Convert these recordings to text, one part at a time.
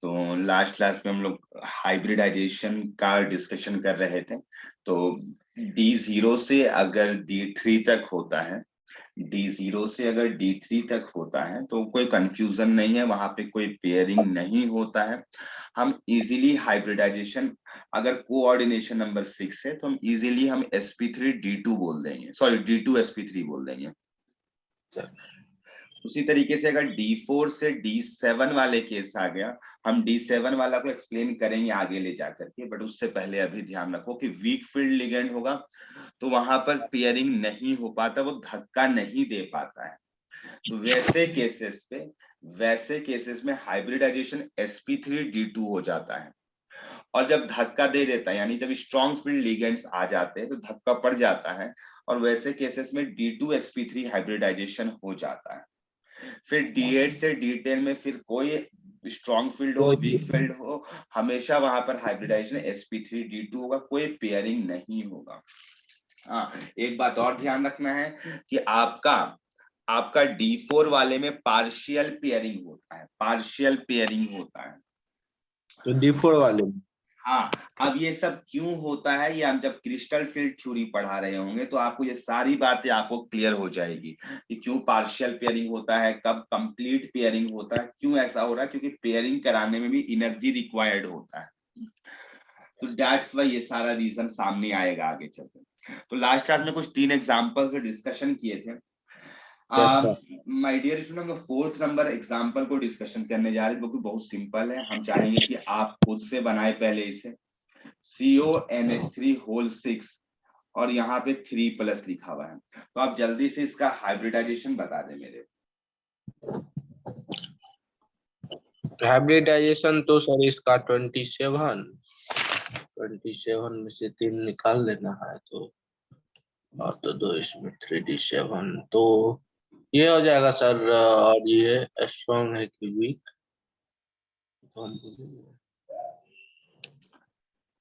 तो last class में हम लोग हाइब्रिडाइजेशन का डिस्कशन कर रहे थे। तो D0 से अगर D3 तक होता है, D0 से अगर D3 तक होता है तो कोई कंफ्यूजन नहीं है, वहां पे कोई पेयरिंग नहीं होता है। हम इजीली हाइब्रिडाइजेशन, अगर कोऑर्डिनेशन नंबर 6 है तो हम इजीली हम sp3 D2 बोल देंगे, सॉरी D2 sp3 बोल देंगे। उसी तरीके से अगर D4 से D7 वाले केस आ गया, हम D7 वाला को एक्सप्लेन करेंगे आगे ले जाकर के, बट उससे पहले अभी ध्यान रखो कि वीक फील्ड लिगेंड होगा तो वहां पर पेयरिंग नहीं हो पाता, वो धक्का नहीं दे पाता है। तो वैसे केसेस में हाइब्रिडाइजेशन sp3 D2 हो जाता है। और जब धक्का दे देता है, यानी जब स्ट्रॉन्ग फील्ड लिगेंड्स आ जाते हैं तो धक्का पड़ जाता है, और वैसे केसेस में D2 sp3 हाइब्रिडाइजेशन हो जाता है। फिर D8 से D10 में फिर कोई स्ट्रॉन्ग फील्ड हो, वीक फील्ड हो, हमेशा वहां पर हाइब्रिडाइजेशन sp3 D2 होगा, कोई पेयरिंग नहीं होगा। हाँ, एक बात और ध्यान रखना है कि आपका D4 वाले में पार्शियल पेयरिंग होता है, पार्शियल पेयरिंग होता है। तो D4 वाले में, हाँ, अब ये सब क्यों होता है, ये हम जब क्रिस्टल फील्ड थ्योरी पढ़ा रहे होंगे तो आपको ये सारी बातें आपको क्लियर हो जाएगी कि क्यों पार्शियल पेयरिंग होता है, कब कंप्लीट पेयरिंग होता है, क्यों ऐसा हो रहा है, क्योंकि पेयरिंग कराने में भी एनर्जी रिक्वायर्ड होता है। तो दैट्स व्हाई ये सारा रीजन सामने आएगा आगे चलकर। तो लास्ट क्लास में कुछ 3 एग्जांपल से डिस्कशन किए थे। माय डियर स्टूडेंट, हम 4th नंबर एग्जांपल को डिस्कशन करने जा रहे हैं, जो कि बहुत सिंपल है। हम चाहेंगे कि आप खुद से बनाए पहले इसे। CONH3 होल 6 और यहाँ पे 3+ लिखा हुआ है, तो आप जल्दी से इसका हाइब्रिडाइजेशन बता दें मेरे। हाइब्रिडाइजेशन तो सर इसका 27 में से 3 निकाल लेना है, तो और तो 2 इसमें 3D7, तो ये हो जाएगा सर। और ये स्ट्रॉन्ग है कि वीक,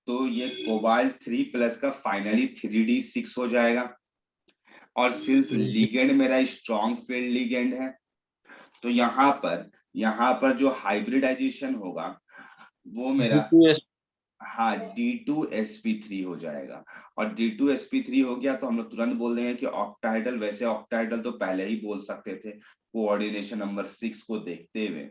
तो ये कोबाल्ट 3+ का फाइनली 3D6 हो जाएगा। और सिंस लिगेंड मेरा स्ट्रॉन्ग फील्ड लिगेंड है, तो यहाँ पर जो हाइब्रिडाइजेशन होगा वो मेरा, हाँ, D2sp3 हो जाएगा। और D2sp3 हो गया तो हम लोग तुरंत बोल देंगे कि ऑक्टाहेड्रल। वैसे ऑक्टाहेड्रल तो पहले ही बोल सकते थे कोऑर्डिनेशन नंबर 6 को देखते हुए।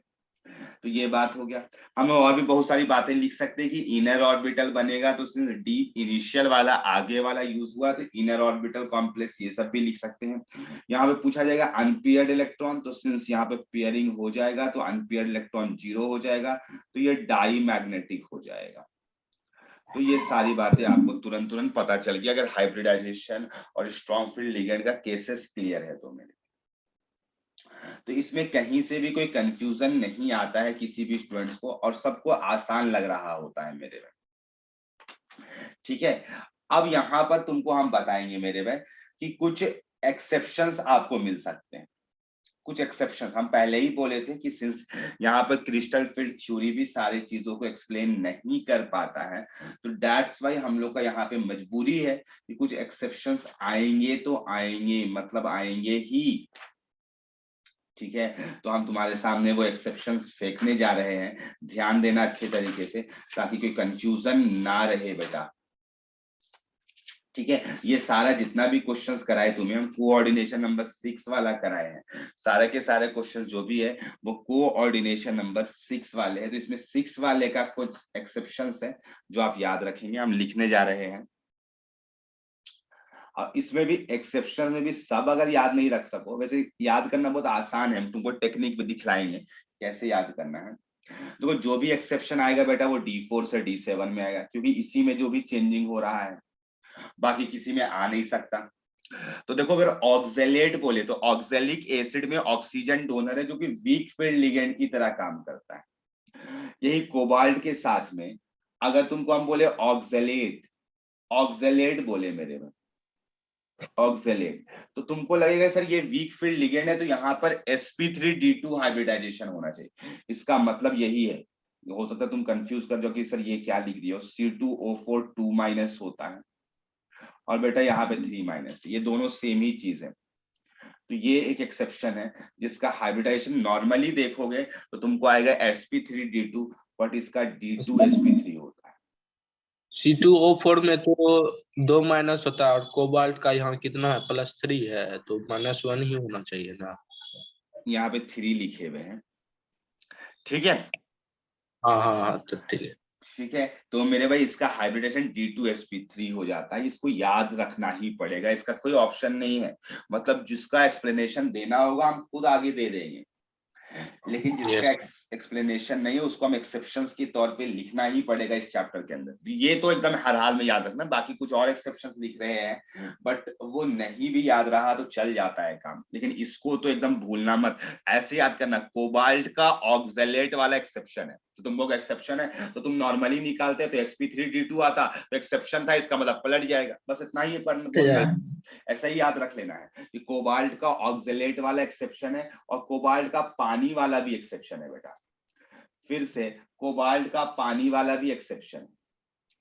तो ये बात हो गया। हम और भी बहुत सारी बातें लिख सकते हैं कि इनर ऑर्बिटल बनेगा, तो सिंस डी इनिशियल वाला आगे वाला यूज हुआ तो इनर ऑर्बिटल कॉम्प्लेक्स, ये सब भी लिख सकते हैं। यहाँ पे पूछा जाएगा अनपेयर्ड इलेक्ट्रॉन, तो सिंस यहाँ पे पेयरिंग हो जाएगा तो अनपेयर्ड इलेक्ट्रॉन 0 हो जाएगा, तो ये डाई मैग्नेटिक हो जाएगा। तो ये सारी बातें आपको तुरंत पता चल गई अगर हाइब्रिडाइजेशन और स्ट्रॉन्ग फील्ड लिगेंड का केसेस क्लियर है तो मेरे। तो इसमें कहीं से भी कोई कंफ्यूजन नहीं आता है किसी भी स्टूडेंट्स को, और सबको आसान लग रहा होता है मेरे भाई। ठीक है, अब यहाँ पर तुमको हम बताएंगे मेरे भाई कि कुछ एक्सेप्शंस आपको मिल सकते हैं। कुछ एक्सेप्शन हम पहले ही बोले थे कि सिंस यहाँ पर क्रिस्टल फील्ड थ्योरी भी सारी चीजों को एक्सप्लेन नहीं कर पाता है, तो दैट्स वाई हम लोग का यहाँ पे मजबूरी है कि कुछ एक्सेप्शंस आएंगे तो आएंगे, मतलब आएंगे ही। ठीक है, तो हम तुम्हारे सामने वो एक्सेप्शंस फेंकने जा रहे हैं, ध्यान देना अच्छे तरीके से ताकि कोई कंफ्यूजन ना रहे बेटा। ठीक है, ये सारा जितना भी क्वेश्चंस कराए तुम्हें, हम कोऑर्डिनेशन नंबर 6 वाला कराए हैं। सारे के सारे क्वेश्चंस जो भी है वो कोऑर्डिनेशन नंबर 6 वाले हैं। तो इसमें 6 वाले का कुछ एक्सेप्शंस है जो आप याद रखेंगे, हम लिखने जा रहे हैं। और इसमें भी एक्सेप्शन में भी सब अगर याद नहीं रख सको, वैसे याद करना बहुत आसान है, हम तुमको टेक्निक भी दिखलाएंगे कैसे याद करना है। देखो, जो भी एक्सेप्शन आएगा बेटा वो D4 से D7 में आएगा, क्योंकि इसी में जो भी चेंजिंग हो रहा है, बाकी किसी में आ नहीं सकता। तो देखो, अगर ऑक्जेलेट बोले तो ऑक्जेलिक एसिड में ऑक्सीजन डोनर है जो कि वीक फील्ड लिगेंड की तरह काम करता है। यही कोबाल्ट के साथ में अगर तुमको हम बोले ऑक्जेलेट बोले मेरे में, ऑक्जेलेट, तो तुमको लगेगा सर ये वीक फील्ड लिगेंड है तो यहाँ पर sp3D2 हाइब्रिडाइजेशन होना चाहिए। इसका मतलब यही है। हो सकता है तुम कंफ्यूज कर जाओ कि सर ये क्या लिख दिया, C2O4 2- होता है और बेटा यहाँ पे 3-, ये दोनों सेम ही चीज है। तो ये एक एक्सेप्शन है जिसका हाइब्रिडाइजेशन नॉर्मली देखोगे तो तुमको आएगा sp3D2 बट इसका D2sp3 होता है। C2O4 में तो 2 माइनस होता है और कोबाल्ट का यहाँ कितना है, +3 है, तो -1 ही होना चाहिए ना। यहाँ पे 3 लिखे हुए हैं, ठीक है। हाँ, तो ठीक है। ठीक है, तो मेरे भाई इसका हाइब्रिडेशन D2sp3 हो जाता है। इसको याद रखना ही पड़ेगा, इसका कोई ऑप्शन नहीं है। मतलब जिसका एक्सप्लेनेशन देना होगा हम खुद आगे दे देंगे, लेकिन जिसका एक्सप्लेनेशन नहीं है उसको हम एक्सेप्शंस के तौर पे लिखना ही पड़ेगा इस चैप्टर के अंदर। ये तो एकदम हर हाल में याद रखना। बाकी कुछ और एक्सेप्शंस लिख रहे हैं बट वो नहीं भी याद रहा तो चल जाता है काम, लेकिन इसको तो एकदम भूलना मत। ऐसे याद करना, कोबाल्ट का ऑक्सलेट वाला एक्सेप्शन है, तो तुम लोग एक्सेप्शन है तो तुम नॉर्मली निकालते तो sp3d2 आता, तो एक्सेप्शन था, इसका मतलब पलट जाएगा। बस इतना ही बोलना है, ऐसा ही याद रख लेना है कि कोबाल्ट का ऑक्सलेट वाला एक्सेप्शन है और कोबाल्ट का पानी वाला भी एक्सेप्शन है बेटा। फिर से कोबाल्ट का पानी वाला भी एक्सेप्शन है,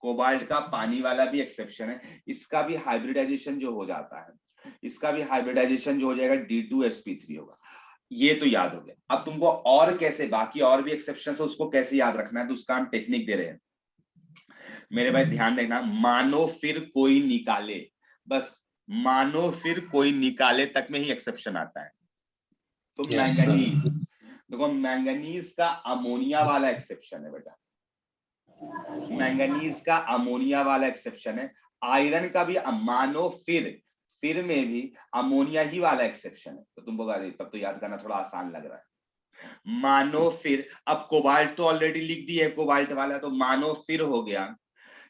कोबाल्ट का पानी वाला भी एक्सेप्शन है। इसका भी हाइब्रिडाइजेशन जो हो जाता है, इसका भी हाइब्रिडाइजेशन जो हो जाएगा D2sp3 होगा। ये तो याद हो गया। अब तुमको और कैसे बाकी और भी एक्सेप्शन है उसको कैसे याद रखना है, तो उसका हम टेक्निक दे रहे हैं। मेरे भाई ध्यान देना, मानो फिर कोई निकाले, बस मानो फिर कोई निकाले तक में ही एक्सेप्शन आता है। तो मैंगनीज, देखो मैंगनीज का अमोनिया वाला एक्सेप्शन है बेटा, मैंगनीज का अमोनिया वाला एक्सेप्शन है। आयरन का भी मानो फिर में भी अमोनिया ही वाला एक्सेप्शन है। तो तुम बोलोगे तब तो याद करना थोड़ा आसान लग रहा है। मानो फिर, अब कोबाल्ट तो ऑलरेडी लिख दिया है कोबाल्ट वाला, तो मानो फिर हो गया।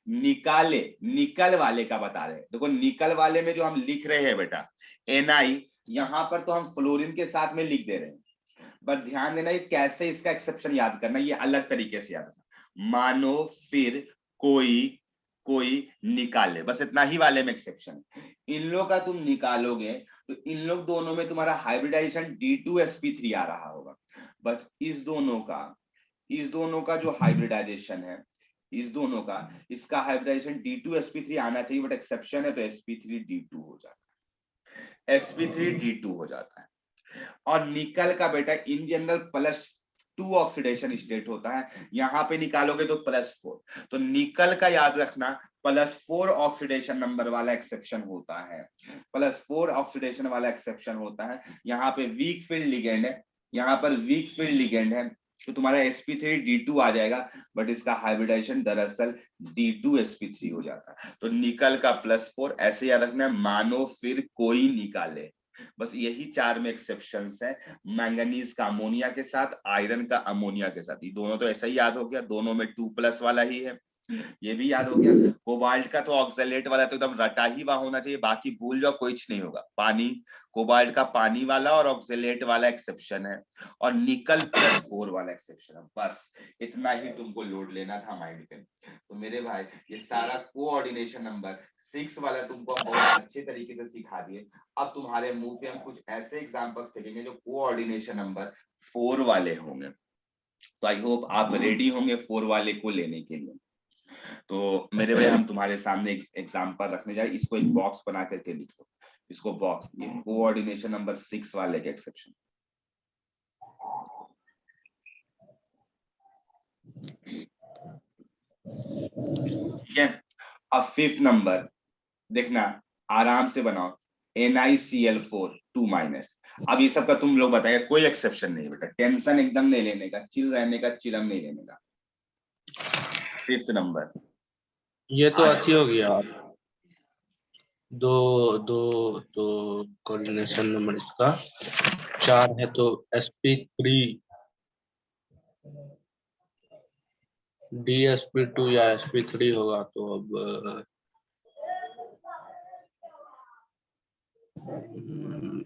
निकाले, निकल वाले का बता रहे, देखो निकल वाले में जो हम लिख रहे हैं बेटा Na, यहां पर तो हम फ्लोरीन के साथ में लिख दे रहे हैं, बट ध्यान देना ये कैसे इसका एक्सेप्शन याद करना, ये अलग तरीके से याद करना। मानो फिर कोई निकाले, बस इतना ही वाले में एक्सेप्शन। इन लोग का तुम निकालोगे तो इन लोग दोनों में तुम्हारा हाइब्रिडाइजेशन D2sp3 आ रहा होगा, बस इस दोनों का जो हाइब्रिडाइजेशन है, इस दोनों का, इसका हाइब्रिडाइजेशन D2sp3 आना चाहिए, बट एक्सेप्शन है तो sp3d2 हो जाता है, sp3d2 हो जाता है। और निकल का बेटा इन जनरल +2 ऑक्सीडेशन स्टेट होता है, यहां पे निकालोगे तो +4। तो निकल का याद रखना +4 ऑक्सीडेशन नंबर वाला एक्सेप्शन होता है, +4 ऑक्सीडेशन वाला एक्सेप्शन होता है। यहाँ पे वीक फील्ड लिगेंड है, यहाँ पर वीक फील्ड लिगेंड है, तो तुम्हारा sp3d2 आ जाएगा, बट इसका हाइब्रिडाइजेशन दरअसल D2sp3 हो जाता है। तो निकल का +4 ऐसे याद रखना है, मानो फिर कोई निकाले, बस यही 4 में एक्सेप्शंस है। मैंगनीज का अमोनिया के साथ, आयरन का अमोनिया के साथ, ये दोनों तो ऐसा ही याद हो गया, दोनों में 2+ वाला ही है, ये भी याद हो गया। कोबाल्ट का तो ऑक्सलेट वाला तो एकदम रटा ही वहां होना चाहिए, बाकी भूल जाओ कुछ नहीं होगा। पानी, कोबाल्ट का पानी वाला और ऑक्सलेट वाला एक्सेप्शन है, और निकल +4 वाला एक्सेप्शन है। बस इतना ही तुमको लोड लेना था माइंड पे। तो मेरे भाई ये सारा कोऑर्डिनेशन नंबर 6 वाला तुमको हम बहुत अच्छे तरीके से सिखा दिए। अब तुम्हारे मुंह पे हम कुछ ऐसे एग्जांपल्स फेंकेंगे जो कोऑर्डिनेशन नंबर 4 वाले होंगे। तो आई होप आप रेडी होंगे 4 वाले को लेने के लिए। तो मेरे भाई हम तुम्हारे सामने एक एग्जांपल रखने जाए, इसको एक बॉक्स बना करके लिख लो, इसको बॉक्स, ये कोऑर्डिनेशन नंबर 6 वाले के एक्सेप्शन। ठीक है, अब 5th नंबर देखना, आराम से बनाओ, NiCl4 2-। अब ये सब का तुम लोग बताएगा, कोई एक्सेप्शन नहीं बेटा, टेंशन एकदम नहीं लेने का, चिल रहने का, चिलम नहीं लेने का। 5th नंबर ये तो अच्छी हो गया, दो दो तो कोऑर्डिनेशन नंबर इसका 4 है, तो sp3 dsp2 या sp3 होगा। तो अब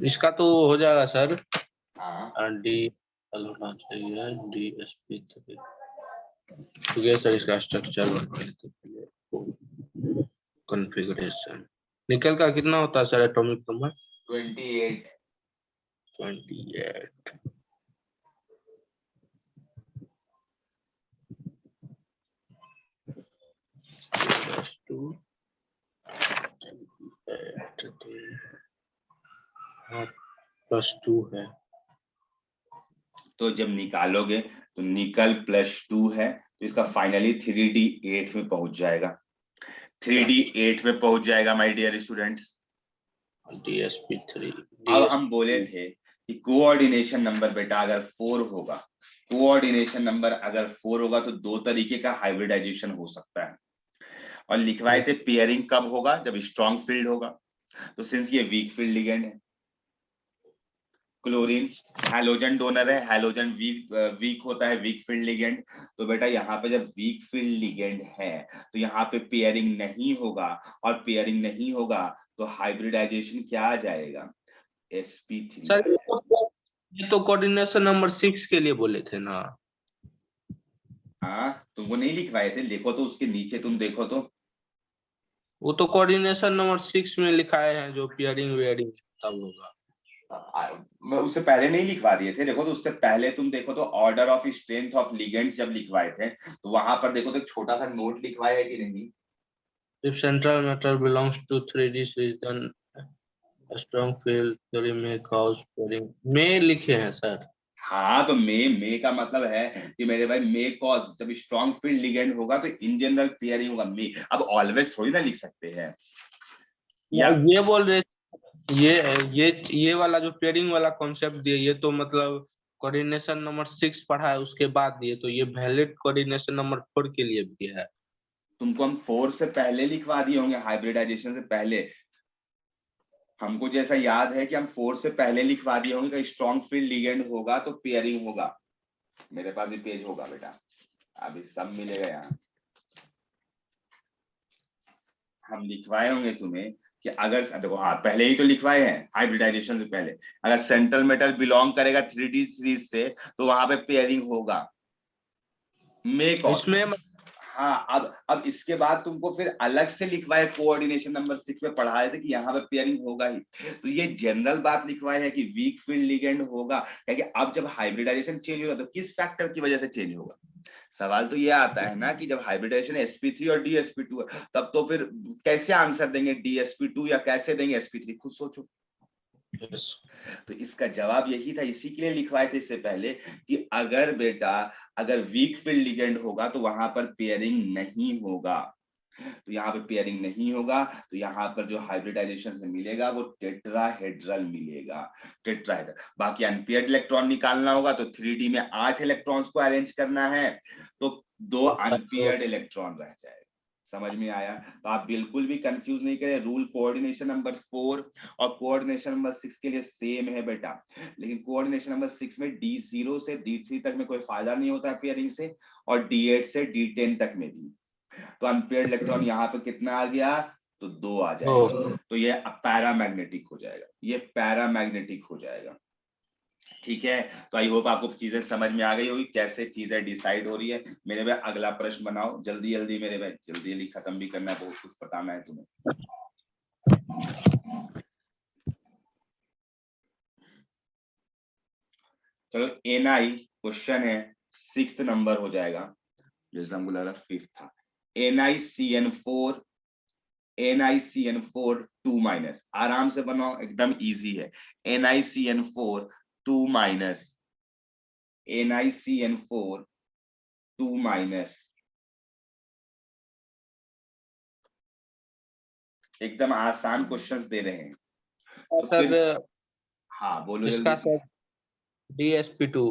इसका तो हो जाएगा सर, डी होना चाहिए dsp3। ठीक है सर, इसका स्ट्रक्चर बना लेते हैं। कॉन्फ़िगरेशन निकल का कितना होता है सर एटॉमिक नंबर? 28। +2 है, तो जब निकालोगे तो निकल +2 है, तो इसका फाइनली 3D8 में पहुंच जाएगा, 3D8 में पहुंच जाएगा माय डियर स्टूडेंट्स। DSP3 अब हम बोले थे कि कोऑर्डिनेशन नंबर बेटा अगर 4 होगा, कोऑर्डिनेशन नंबर अगर 4 होगा तो दो तरीके का हाइब्रिडाइजेशन हो सकता है, और लिखवाए थे पेयरिंग कब होगा, जब स्ट्रॉन्ग फील्ड होगा। तो सिंस ये वीक फील्ड लिगेंड है, क्लोरीन हैलोजन डोनर है, हैलोजन वीक होता है, वीक फील्ड लिगेंड। तो बेटा यहाँ पे जब वीक फील्ड लिगेंड है तो यहाँ पे पेयरिंग नहीं होगा, और पेयरिंग नहीं होगा तो हाइब्रिडाइजेशन क्या आ जाएगा, sp3। सर ये तो कोऑर्डिनेशन नंबर 6 के लिए बोले थे ना। हाँ तुमको नहीं लिखवाए थे, लिखो तो उसके नीचे तुम देखो तो। वो तो कोऑर्डिनेशन नंबर 6 में लिखाए हैं जो पेयरिंग वेयरिंग तब होगा। मैं उससे पहले नहीं लिखवा दिए थे, देखो तो उससे पहले तुम देखो तो order of strength of ligands जब लिखवाए थे तो वहां पर देखो तो एक छोटा सा नोट लिखवाया है कि नहीं। If central matter belongs to 3D series, then a strong field theory may cause pairing. में लिखे हैं सर। हाँ तो मे का मतलब है कि मेरे भाई मे कॉज, जब स्ट्रॉन्ग फील्ड लिगेंड होगा तो इन जनरल पेयरिंग होगा मे। अब ऑलवेज थोड़ी ना लिख सकते हैं, या ये बोल रहे ये वाला जो पेयरिंग वाला कॉन्सेप्ट दिए, ये तो मतलब कोऑर्डिनेशन नंबर 6 पढ़ा है उसके बाद दिए, तो ये वैलिड कोऑर्डिनेशन नंबर 4 के लिए भी है। तुमको हम 4 से पहले लिखवा दिए होंगे, हाइब्रिडाइजेशन से पहले। हमको जैसा याद है कि हम 4 से पहले लिखवा दिए होंगे कि स्ट्रॉन्ग फील्ड लिगेंड होगा तो पेयरिंग होगा। मेरे पास भी पेज होगा बेटा, अभी सब मिलेगा यहाँ। हम लिखवाए होंगे तुम्हें कि अगर देखो, हाँ पहले ही तो लिखवाए हैं हाइब्रिडाइजेशन से पहले, अगर सेंट्रल मेटल बिलोंग करेगा 3D सीरीज से तो वहां पे पेयरिंग होगा, मेक और इसमें हाँ। अब इसके बाद तुमको फिर अलग से लिखवाए, कोऑर्डिनेशन नंबर 6 में पढ़ाए थे कि यहाँ पे पेयरिंग होगा ही। तो ये जनरल बात लिखवाए है कि वीक फील्ड लिगेंड होगा, क्योंकि अब जब हाइब्रिडाइजेशन चेंज होगा तो किस फैक्टर की वजह से चेंज होगा। सवाल तो ये आता है ना कि जब हाइब्रिडाइजेशन sp3 और dsp2 है तब तो फिर कैसे आंसर देंगे dsp2 या कैसे देंगे sp3, खुद सोचो। तो इसका जवाब यही था, इसी के लिए लिखवाए थे इससे पहले कि अगर बेटा अगर वीक फील्ड लिगेंड होगा तो वहां पर पेयरिंग नहीं होगा, तो यहाँ पे पेयरिंग नहीं होगा तो यहाँ पर जो हाइब्रिडाइजेशन से मिलेगा वो टेट्राहेड्रल मिलेगा, टेट्राहेड्रल। बाकी अनपेयर्ड इलेक्ट्रॉन निकालना होगा तो 3D में 8 इलेक्ट्रॉन्स को अरेंज करना है, तो 2 अनपेयर्ड इलेक्ट्रॉन रह जाएगा। समझ में आया? तो आप बिल्कुल भी कंफ्यूज नहीं करें, रूल कोऑर्डिनेशन नंबर 4 और कोऑर्डिनेशन नंबर 6 के लिए सेम है बेटा, लेकिन कोऑर्डिनेशन नंबर 6 में D0 से D3 तक में कोई फायदा नहीं होता है पेयरिंग से, और D8 से D10 तक में भी। तो अनपेयर्ड इलेक्ट्रॉन यहाँ पे कितना आ गया, तो 2 आ जाएगा, तो ये पैरामैग्नेटिक हो जाएगा, ये पैरामैग्नेटिक हो जाएगा। ठीक है, तो आई होप आपको चीजें समझ में आ गई होगी कैसे चीजें डिसाइड हो रही है। मेरे भाई अगला प्रश्न बनाओ जल्दी जल्दी, मेरे भाई जल्दी जल्दी खत्म भी करना है, बहुत कुछ बताना है तुम्हें। चलो NI क्वेश्चन है, 6th नंबर हो जाएगा, जैसे हमको लग रहा 5th था। NiCN4 NiCN4 2 माइनस, आराम से बनाओ एकदम इजी है। NiCN4 2 माइनस, NiCN4 2 माइनस, एकदम आसान क्वेश्चंस दे रहे हैं। तो फिर हाँ बोलो जल्दी से। DSP2।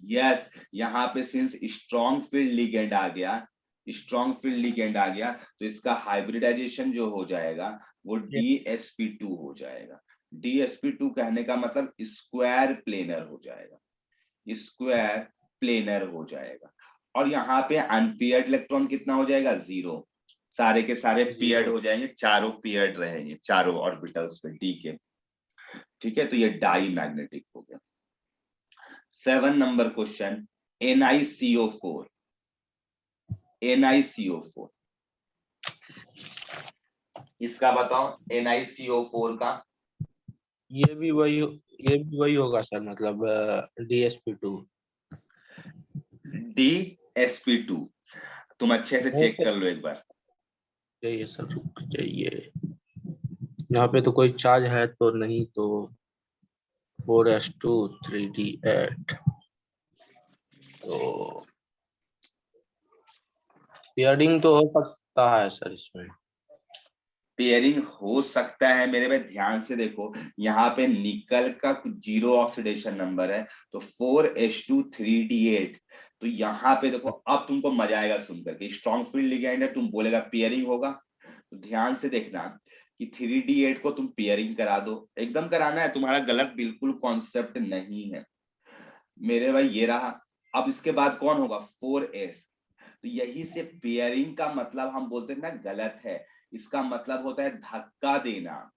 यस, यहाँ पे सिंस स्ट्रॉन्ग फील्ड लिगेंड आ गया, स्ट्रॉन्ग फील्ड लिगेंड आ गया तो इसका हाइब्रिडाइजेशन जो हो जाएगा वो DSP2 हो जाएगा। DSP2 कहने का मतलब स्क्वायर प्लेनर हो जाएगा, स्क्वायर प्लेनर हो जाएगा। और यहाँ पे अनपेयर्ड इलेक्ट्रॉन कितना हो जाएगा, 0, सारे के सारे पेयर्ड हो जाएंगे, चारों पेयर्ड रहेंगे चारों ऑर्बिटल्स पे D के। ठीक है, तो ये डाई मैग्नेटिक हो गया। 7 नंबर क्वेश्चन, NiCO4, NiCO4 इसका बताओ, NiCO4 का। ये भी वही होगा सर, मतलब DSP2। DSP2 तुम अच्छे से चेक कर लो एक बार। चाहिए सर, रुक जाइए, यहाँ पे तो कोई चार्ज है तो नहीं, तो 4s2 3d8, तो पेयरिंग तो हो सकता है सर इसमें। पेयरिंग हो सकता है मेरे भाई, ध्यान से देखो यहाँ पे निकल का 0 ऑक्सीडेशन नंबर है, तो 4H2 3D8। तो यहाँ पे देखो, अब तुमको मजा आएगा सुन करके, स्ट्रॉन्ग फील्ड लिगेंड है, तुम बोलेगा पेयरिंग होगा, तो ध्यान से देखना कि 3D8 को तुम पेयरिंग करा दो, एकदम कराना है, तुम्हारा गलत बिल्कुल कॉन्सेप्ट नहीं है मेरे भाई, ये रहा। अब इसके बाद कौन होगा, 4S। तो यही से पेयरिंग का मतलब हम बोलते हैं ना गलत है, इसका मतलब होता है धक्का देना,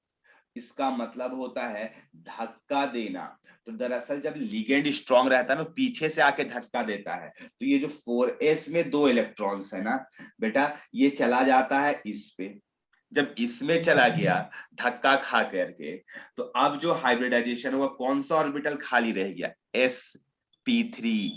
इसका मतलब होता है धक्का देना। तो दरअसल जब लिगेंड स्ट्रांग रहता है ना, पीछे से आके धक्का देता है, तो ये जो 4S में 2 इलेक्ट्रॉन्स है ना बेटा, ये चला जाता है इस पे, जब इसमें चला गया धक्का खा करके, तो अब जो हाइब्रिडाइजेशन हुआ, कौन सा ऑर्बिटल खाली रह गया, sp3।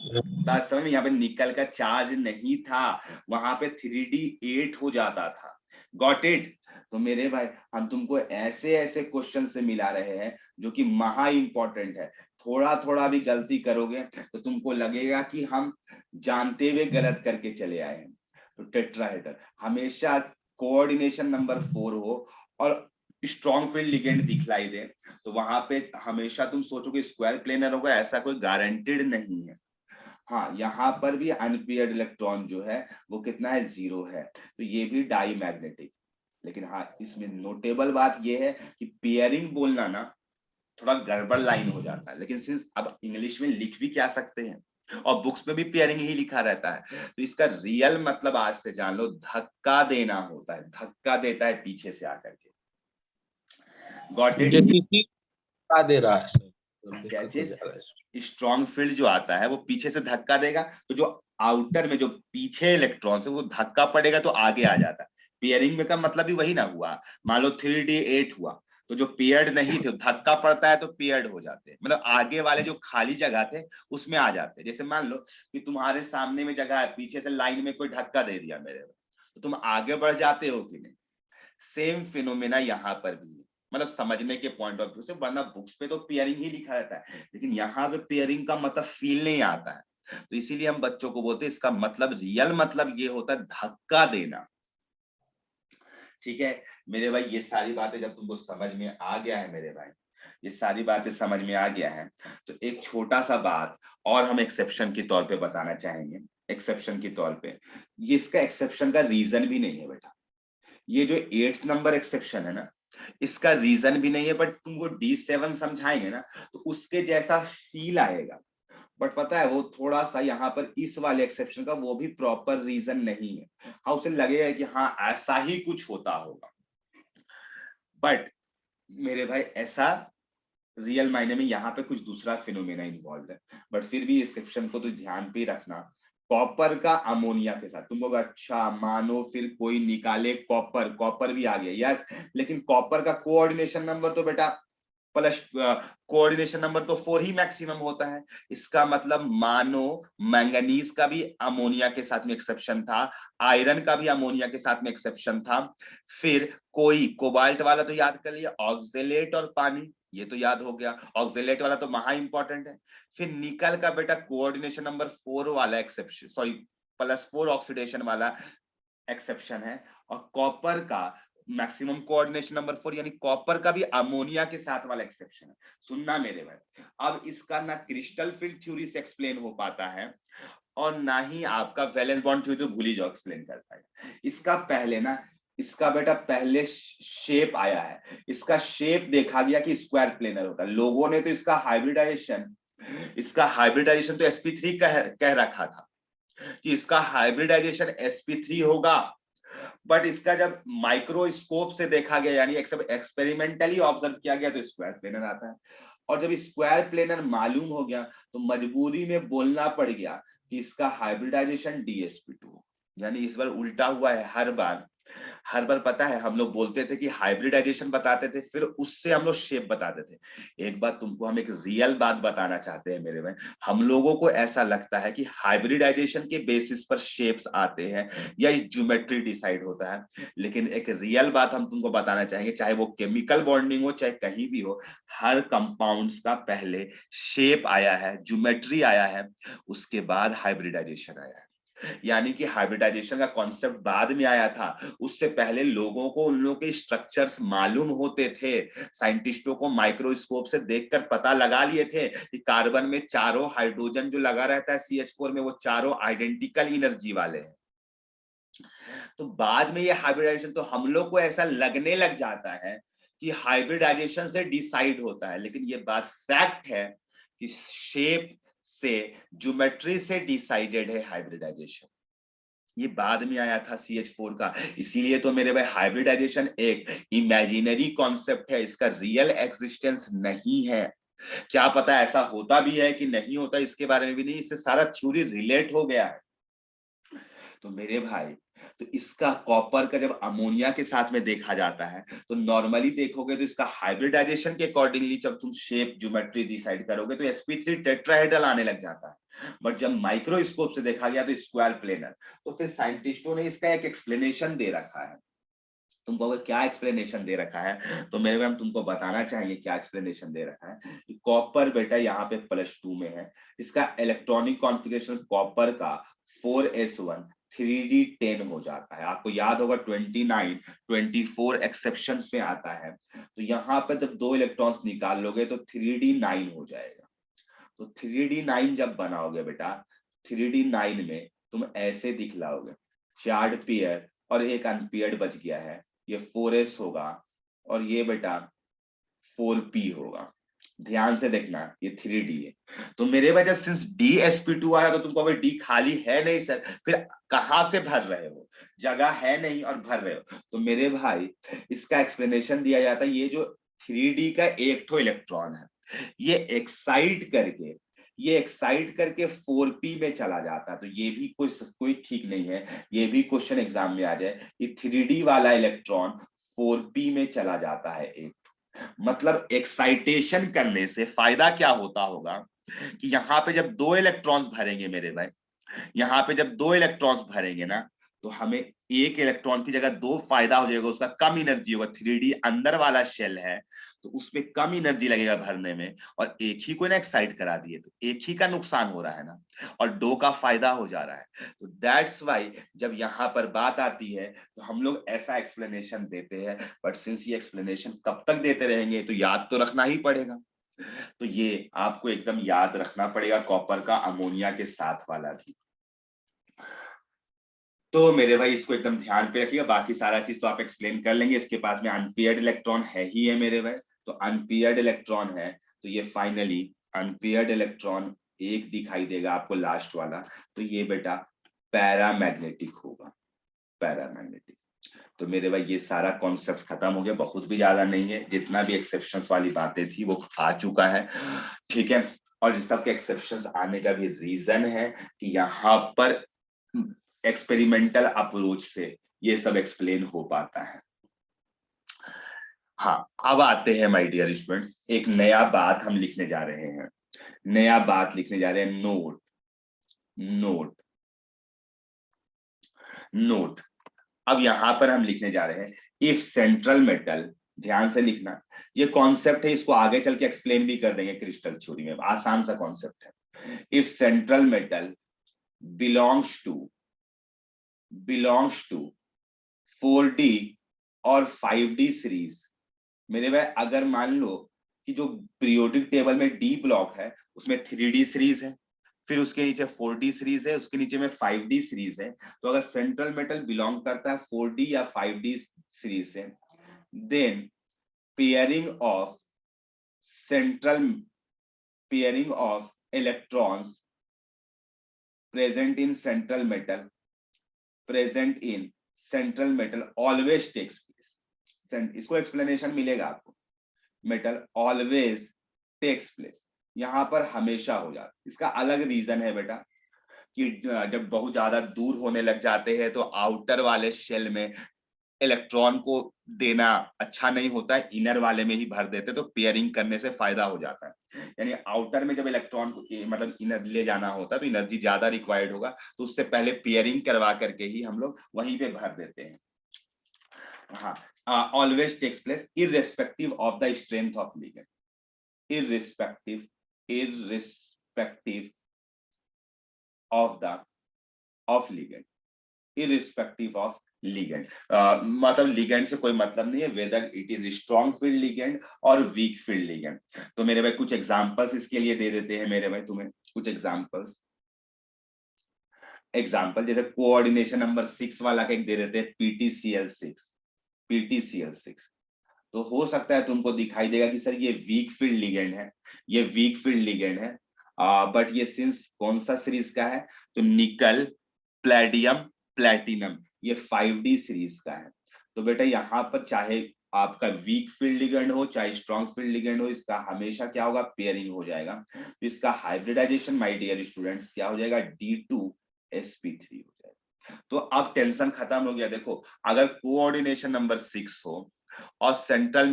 बात समझ में, यहाँ पे निकल का चार्ज नहीं था, वहां पे 3D8 हो जाता था। Got it. तो मेरे भाई, हम तुमको ऐसे ऐसे क्वेश्चन से मिला रहे हैं जो कि महा इंपॉर्टेंट है, थोड़ा थोड़ा भी गलती करोगे तो तुमको लगेगा कि हम जानते हुए गलत करके चले आए हैं। तो टेट्राहेड्रल हमेशा कोऑर्डिनेशन नंबर 4 हो और स्ट्रॉन्ग फील्ड लिगेंड दिखलाई दे, तो वहां पे हमेशा तुम सोचोगे स्क्वायर प्लेनर होगा, ऐसा कोई गारंटेड नहीं है। हाँ, यहाँ पर भी अनपेयर्ड इलेक्ट्रॉन जो है वो कितना है, 0 है, तो ये भी डाई मैग्नेटिक। लेकिन हाँ, इसमें नोटेबल बात ये है कि पेयरिंग बोलना ना थोड़ा गड़बड़ लाइन हो जाता है, लेकिन सिंस अब इंग्लिश में लिख भी क्या सकते हैं, और बुक्स में भी पेयरिंग ही लिखा रहता है, तो इसका रियल मतलब आज से जान लो, धक्का देना होता है, धक्का देता है पीछे से आकर के। Got it. जैसे कि क्या दे रहा है सर, क्या दिक्कत हो चीज, जा रहा है। स्ट्रॉन्ग फील्ड जो आता है वो पीछे से धक्का देगा, तो जो आउटर में जो पीछे इलेक्ट्रॉन है वो धक्का पड़ेगा तो आगे आ जाता है। पेयरिंग में का मतलब भी वही ना हुआ, मान लो 3D8 हुआ, तो जो पेयर्ड नहीं थे धक्का पड़ता है तो पेयर्ड हो जाते हैं, मतलब आगे वाले जो खाली जगह थे उसमें आ जाते हैं। जैसे मान लो कि तुम्हारे सामने में जगह है, पीछे से लाइन में कोई धक्का दे दिया मेरे को, तो तुम आगे बढ़ जाते हो कि नहीं। सेम फिनोमेना यहाँ पर भी है, मतलब समझने के पॉइंट ऑफ व्यू से, वरना बुक्स पे तो पेयरिंग ही लिखा रहता है, लेकिन यहाँ पे पेयरिंग का मतलब फील नहीं आता है, तो इसीलिए हम बच्चों को बोलते हैं इसका मतलब, रियल मतलब ये होता है धक्का देना। ठीक है मेरे भाई, ये सारी बातें जब तुमको समझ में आ गया है मेरे भाई, ये सारी बातें समझ में आ गया है, तो एक छोटा सा बात और हम एक्सेप्शन के तौर पे बताना चाहेंगे। एक्सेप्शन के तौर पे, ये इसका एक्सेप्शन का रीजन भी नहीं है बेटा, ये जो 8th नंबर एक्सेप्शन है ना, इसका रीजन भी नहीं है, बट तुमको D7 समझाएंगे ना तो उसके जैसा फील आएगा। बट पता है वो थोड़ा सा यहाँ पर इस वाले एक्सेप्शन का वो भी प्रॉपर रीजन नहीं है, हाँ उसे लगेगा कि हाँ ऐसा ही कुछ होता होगा, बट मेरे भाई ऐसा रियल मायने में यहाँ पे कुछ दूसरा फिनोमेना इन्वॉल्व है। बट फिर भी एक्सेप्शन को तो ध्यान पे रखना, कॉपर का अमोनिया के साथ, तुम लोग अच्छा मानो फिर कोई निकाले कॉपर, कॉपर भी आ गया यस, लेकिन कॉपर का कोऑर्डिनेशन नंबर तो बेटा प्लस, कोऑर्डिनेशन नंबर तो 4 ही मैक्सिमम होता है, इसका मतलब मानो मैंगनीज का भी अमोनिया के साथ में एक्सेप्शन था, आयरन का भी अमोनिया के साथ में एक्सेप्शन था, फिर कोई कोबाल्ट वाला तो याद कर लिया, ऑक्जेलेट और पानी ये तो याद हो गया, ऑक्जेलेट वाला तो महा इंपॉर्टेंट है, फिर निकल का बेटा कोऑर्डिनेशन नंबर 4 वाला एक्सेप्शन, सॉरी +4 ऑक्सीडेशन वाला एक्सेप्शन है, और कॉपर का मैक्सिमम कोऑर्डिनेशन नंबर 4 यानी कॉपर का भी अमोनिया के साथ वाला एक्सेप्शन है। सुनना मेरे भाई, अब इसका ना क्रिस्टल फील्ड थ्योरी से एक्सप्लेन हो पाता है और ना ही आपका वैलेंस बॉन्ड थ्योरी, तो भूल ही जाओ एक्सप्लेन कर पाएगा। इसका पहले ना, इसका बेटा पहले शेप आया है, इसका शेप देखा गया कि स्क्वायर प्लेनर होता है, लोगों ने तो इसका हाइब्रिडाइजेशन, इसका हाइब्रिडाइजेशन तो sp3 कह रखा था कि इसका हाइब्रिडाइजेशन sp3 होगा, बट इसका जब माइक्रोस्कोप से देखा गया यानी एक्सपेरिमेंटली ऑब्जर्व किया गया तो स्क्वायर प्लेनर आता है, और जब स्क्वायर प्लेनर मालूम हो गया तो मजबूरी में बोलना पड़ गया कि इसका हाइब्रिडाइजेशन dsp2, यानी इस बार उल्टा हुआ है। हर बार पता है हम लोग बोलते थे कि हाइब्रिडाइजेशन बताते थे, फिर उससे हम लोग शेप बताते थे। एक बात तुमको हम एक रियल बात बताना चाहते हैं मेरे में, हम लोगों को ऐसा लगता है कि हाइब्रिडाइजेशन के बेसिस पर शेप्स आते हैं या इस ज्योमेट्री डिसाइड होता है, लेकिन एक रियल बात हम तुमको बताना चाहेंगे, चाहे वो केमिकल बॉन्डिंग हो चाहे कहीं भी हो, हर कंपाउंड्स का पहले शेप आया है, ज्योमेट्री आया है, उसके बाद हाइब्रिडाइजेशन आया है। यानी कि हाइब्रिडाइजेशन का कॉन्सेप्ट बाद में आया था, उससे पहले लोगों को उन लोगों के स्ट्रक्चर्स मालूम होते थे। साइंटिस्टों को माइक्रोस्कोप से देखकर पता लगा लिए थे कि कार्बन में चारों हाइड्रोजन जो लगा रहता है CH4 में, वो चारों आइडेंटिकल एनर्जी वाले हैं। तो बाद में ये हाइब्रिडाइजेशन, तो हम लोग को ऐसा लगने लग जाता है कि हाइब्रिडाइजेशन से डिसाइड होता है, लेकिन ये बात फैक्ट है कि शेप से, ज्योमेट्री से डिसाइडेड है हाइब्रिडाइजेशन। ये बाद में आया था CH4 का। इसीलिए तो मेरे भाई हाइब्रिडाइजेशन एक इमेजिनरी कॉन्सेप्ट है, इसका रियल एग्जिस्टेंस नहीं है। क्या पता ऐसा होता भी है कि नहीं होता, इसके बारे में भी नहीं, इससे सारा थ्योरी रिलेट हो गया है। तो मेरे भाई, तो इसका कॉपर का जब अमोनिया के साथ में देखा जाता है, तो नॉर्मली देखोगे तो इसका हाइब्रिडाइजेशन के अकॉर्डिंगली जब तुम शेप ज्योमेट्री डिसाइड करोगे तो sp3 टेट्राहेड्रल आने लग जाता है। बट जब माइक्रोस्कोप से देखा गया तो स्क्वायर प्लेनर। तो फिर साइंटिस्टों ने इसका एक एक्सप्लेनेशन दे रखा है। तुमको अगर क्या एक्सप्लेनेशन दे रखा है, तो मेरे मैम तुमको बताना चाहिए क्या एक्सप्लेनेशन दे रखा है। कॉपर बेटा यहाँ पे +2 में है, इसका इलेक्ट्रॉनिक कॉन्फ़िगरेशन कॉपर का 4s1 3d10 हो जाता है। आपको याद होगा 29 24 एक्सेप्शन में आता है। तो यहाँ पे जब 2 इलेक्ट्रॉन्स निकाल लोगे तो 3d9 हो जाएगा। तो 3d9 जब बनाओगे बेटा, 3d9 में तुम ऐसे दिखलाओगे, 4 पेयर और एक अनपेयर्ड बच गया है, ये 4s होगा और ये बेटा 4p होगा। ध्यान से देखना, ये 3d है। तो मेरे वजह सिंस dsp2 आया तो तुमको अगर d खाली है नहीं सर, फिर कहां से भर रहे हो, जगह है नहीं और भर रहे हो। तो मेरे भाई इसका एक्सप्लेनेशन दिया जाता है, ये जो 3d का एक ठो इलेक्ट्रॉन है, ये एक्साइट करके 4p में चला जाता है। तो ये भी कोई ठीक नहीं है, ये भी क्वेश्चन एग्जाम में आ जाए कि 3d वाला इलेक्ट्रॉन 4p में चला जाता है एक। मतलब एक्साइटेशन करने से फायदा क्या होता होगा कि यहाँ पे जब 2 इलेक्ट्रॉन्स भरेंगे मेरे भाई, यहाँ पे जब 2 इलेक्ट्रॉन्स भरेंगे ना, तो हमें एक इलेक्ट्रॉन की जगह 2 फायदा हो जाएगा, उसका कम एनर्जी होगा। 3d अंदर वाला शेल है तो उसमें कम एनर्जी लगेगा भरने में, और एक ही को ना एक्साइट करा दिए तो एक ही का नुकसान हो रहा है ना, और 2 का फायदा हो जा रहा है। तो दैट्स वाई जब यहाँ पर बात आती है तो हम लोग ऐसा एक्सप्लेनेशन देते हैं। बट सिंस ये एक्सप्लेनेशन कब तक देते रहेंगे, तो याद तो रखना ही पड़ेगा। तो ये आपको एकदम याद रखना पड़ेगा, कॉपर का अमोनिया के साथ वाला भी। तो मेरे भाई इसको एकदम ध्यान पे रखिएगा, बाकी सारा चीज तो आप एक्सप्लेन कर लेंगे। इसके पास में अनपेयर्ड इलेक्ट्रॉन है ही है मेरे भाई, तो अनपेयर्ड इलेक्ट्रॉन है, तो ये फाइनली अनपेयर्ड इलेक्ट्रॉन एक दिखाई देगा आपको लास्ट वाला, तो ये बेटा पैरामैग्नेटिक होगा, पैरामैग्नेटिक। तो मेरे भाई ये सारा कॉन्सेप्ट खत्म हो गया, बहुत भी ज्यादा नहीं है, जितना भी एक्सेप्शंस वाली बातें थी वो आ चुका है, ठीक है। और इस सब के एक्सेप्शंस आने का भी रीजन है कि यहाँ पर एक्सपेरिमेंटल अप्रोच से ये सब एक्सप्लेन हो पाता है। हाँ, अब आते हैं माय डियर स्टूडेंट्स, एक नया बात हम लिखने जा रहे हैं, नया बात लिखने जा रहे हैं, नोट नोट नोट। अब यहां पर हम लिखने जा रहे हैं, इफ सेंट्रल मेटल, ध्यान से लिखना, ये कॉन्सेप्ट है, इसको आगे चल के एक्सप्लेन भी कर देंगे क्रिस्टल थ्योरी में, आसान सा कॉन्सेप्ट है। If central metal belongs to 4d और 5d सीरीज, मेरे भाई अगर मान लो कि जो पीरियोडिक टेबल में डी ब्लॉक है उसमें 3d सीरीज है, फिर उसके नीचे 4d सीरीज है, उसके नीचे में 5d सीरीज है, तो अगर सेंट्रल मेटल बिलोंग करता है 4d या 5d सीरीज से, then pairing of central pairing of electrons present in central metal always takes place. इसको एक्सप्लेनेशन मिलेगा आपको, मेटल ऑलवेज टेक्स प्लेस, यहाँ पर हमेशा हो जाता। इसका अलग रीजन है बेटा कि जब बहुत ज्यादा दूर होने लग जाते हैं तो आउटर वाले शेल में इलेक्ट्रॉन को देना अच्छा नहीं होता है, इनर वाले में ही भर देते, तो पेयरिंग करने से फायदा हो जाता है। यानी आउटर में जब इलेक्ट्रॉन को मतलब इनर ले जाना होता है तो एनर्जी ज्यादा रिक्वायर्ड होगा, तो उससे पहले पेयरिंग करवा करके ही हम लोग वहीं पे भर देते हैं। हाँ, always takes place irrespective of the strength of ligand, irrespective of the of ligand, irrespective of ligand. मतलब लिगेंड से कोई मतलब नहीं है, whether it is strong field ligand और वीक फील्ड लिगेंड। तो मेरे भाई कुछ एग्जांपल्स इसके लिए दे देते हैं मेरे भाई तुम्हें, कुछ एग्जांपल्स जैसे कोऑर्डिनेशन नंबर 6 वाला का एक दे देते हैं, PTCl6। तो हो सकता है तुमको दिखाई देगा कि सर ये वीक फील्ड लिगेंड है, ये वीक फील्ड लिगेंड है, बट ये सिंस कौन सा सीरीज का है, तो निकल प्लेडियम प्लेटिनम, ये 5D सीरीज का है। तो बेटा यहाँ पर चाहे आपका वीक फील्ड लिगेंड हो चाहे स्ट्रॉन्ग फील्ड लिगेंड हो, इसका हमेशा क्या होगा, पेयरिंग हो जाएगा। तो इसका हाइब्रिडाइजेशन माय डियर स्टूडेंट्स क्या हो जाएगा, D2sp3 हो जाएगा। तो अब टेंशन खत्म हो गया। देखो अगर कोऑर्डिनेशन नंबर 6 हो और सेंट्रल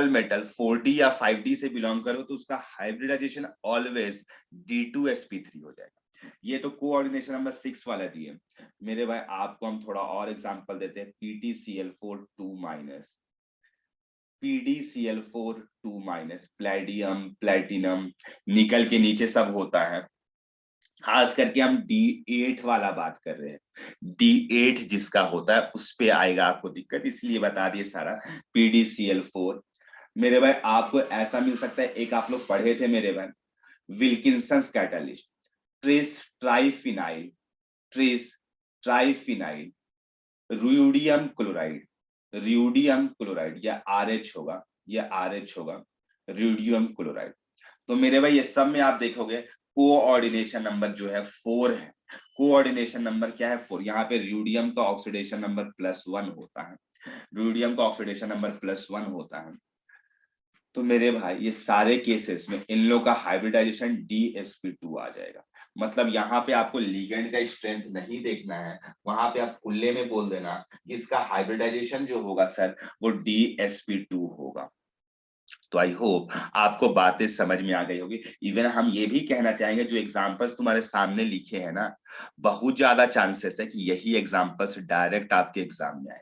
मेटल 4D या 5D से बिलोंग करो, तो उसका हाइब्रिडाइजेशन ऑलवेज D2sp3 हो जाएगा। ये तो कोऑर्डिनेशन नंबर 6 वाला दिए मेरे भाई। आपको हम थोड़ा और एग्जांपल देते हैं, PDCl4 प्लेडियम प्लेटिनम, निकल के नीचे सब होता है। खास करके हम D8 वाला बात कर रहे हैं, D8 जिसका होता है उस पे आएगा आपको दिक्कत, इसलिए बता दिए सारा। PDCl4 मेरे भाई आपको ऐसा मिल सकता है, एक आप लोग पढ़े थे मेरे भाई, विल्किंसंस कैटलिस्ट, ट्रेस ट्राइफिनाइल रुयोडियम क्लोराइड, या RH होगा, रुयोडियम क्लोराइड। तो मेरे भाई ये सब में आप देखोगे कोऑर्डिनेशन नंबर जो है 4 है। कोऑर्डिनेशन नंबर क्या है, 4। यहाँ पे रुयोडियम का ऑक्सीडेशन नंबर +1 होता है, तो मेरे भाई ये सारे केसेस में इन लोग का हाइब्रिडाइजेशन DsP2 आ जाएगा। मतलब यहाँ पे आपको लिगेंड का स्ट्रेंथ नहीं देखना है, वहां पे आप खुले में बोल देना इसका हाइब्रिडाइजेशन जो होगा सर वो DsP2 होगा। तो आई होप आपको बातें समझ में आ गई होगी। इवन हम ये भी कहना चाहेंगे, जो एग्जांपल्स तुम्हारे सामने लिखे हैं ना, बहुत ज्यादा चांसेस है कि यही एग्जांपल्स डायरेक्ट आपके एग्जाम में आए।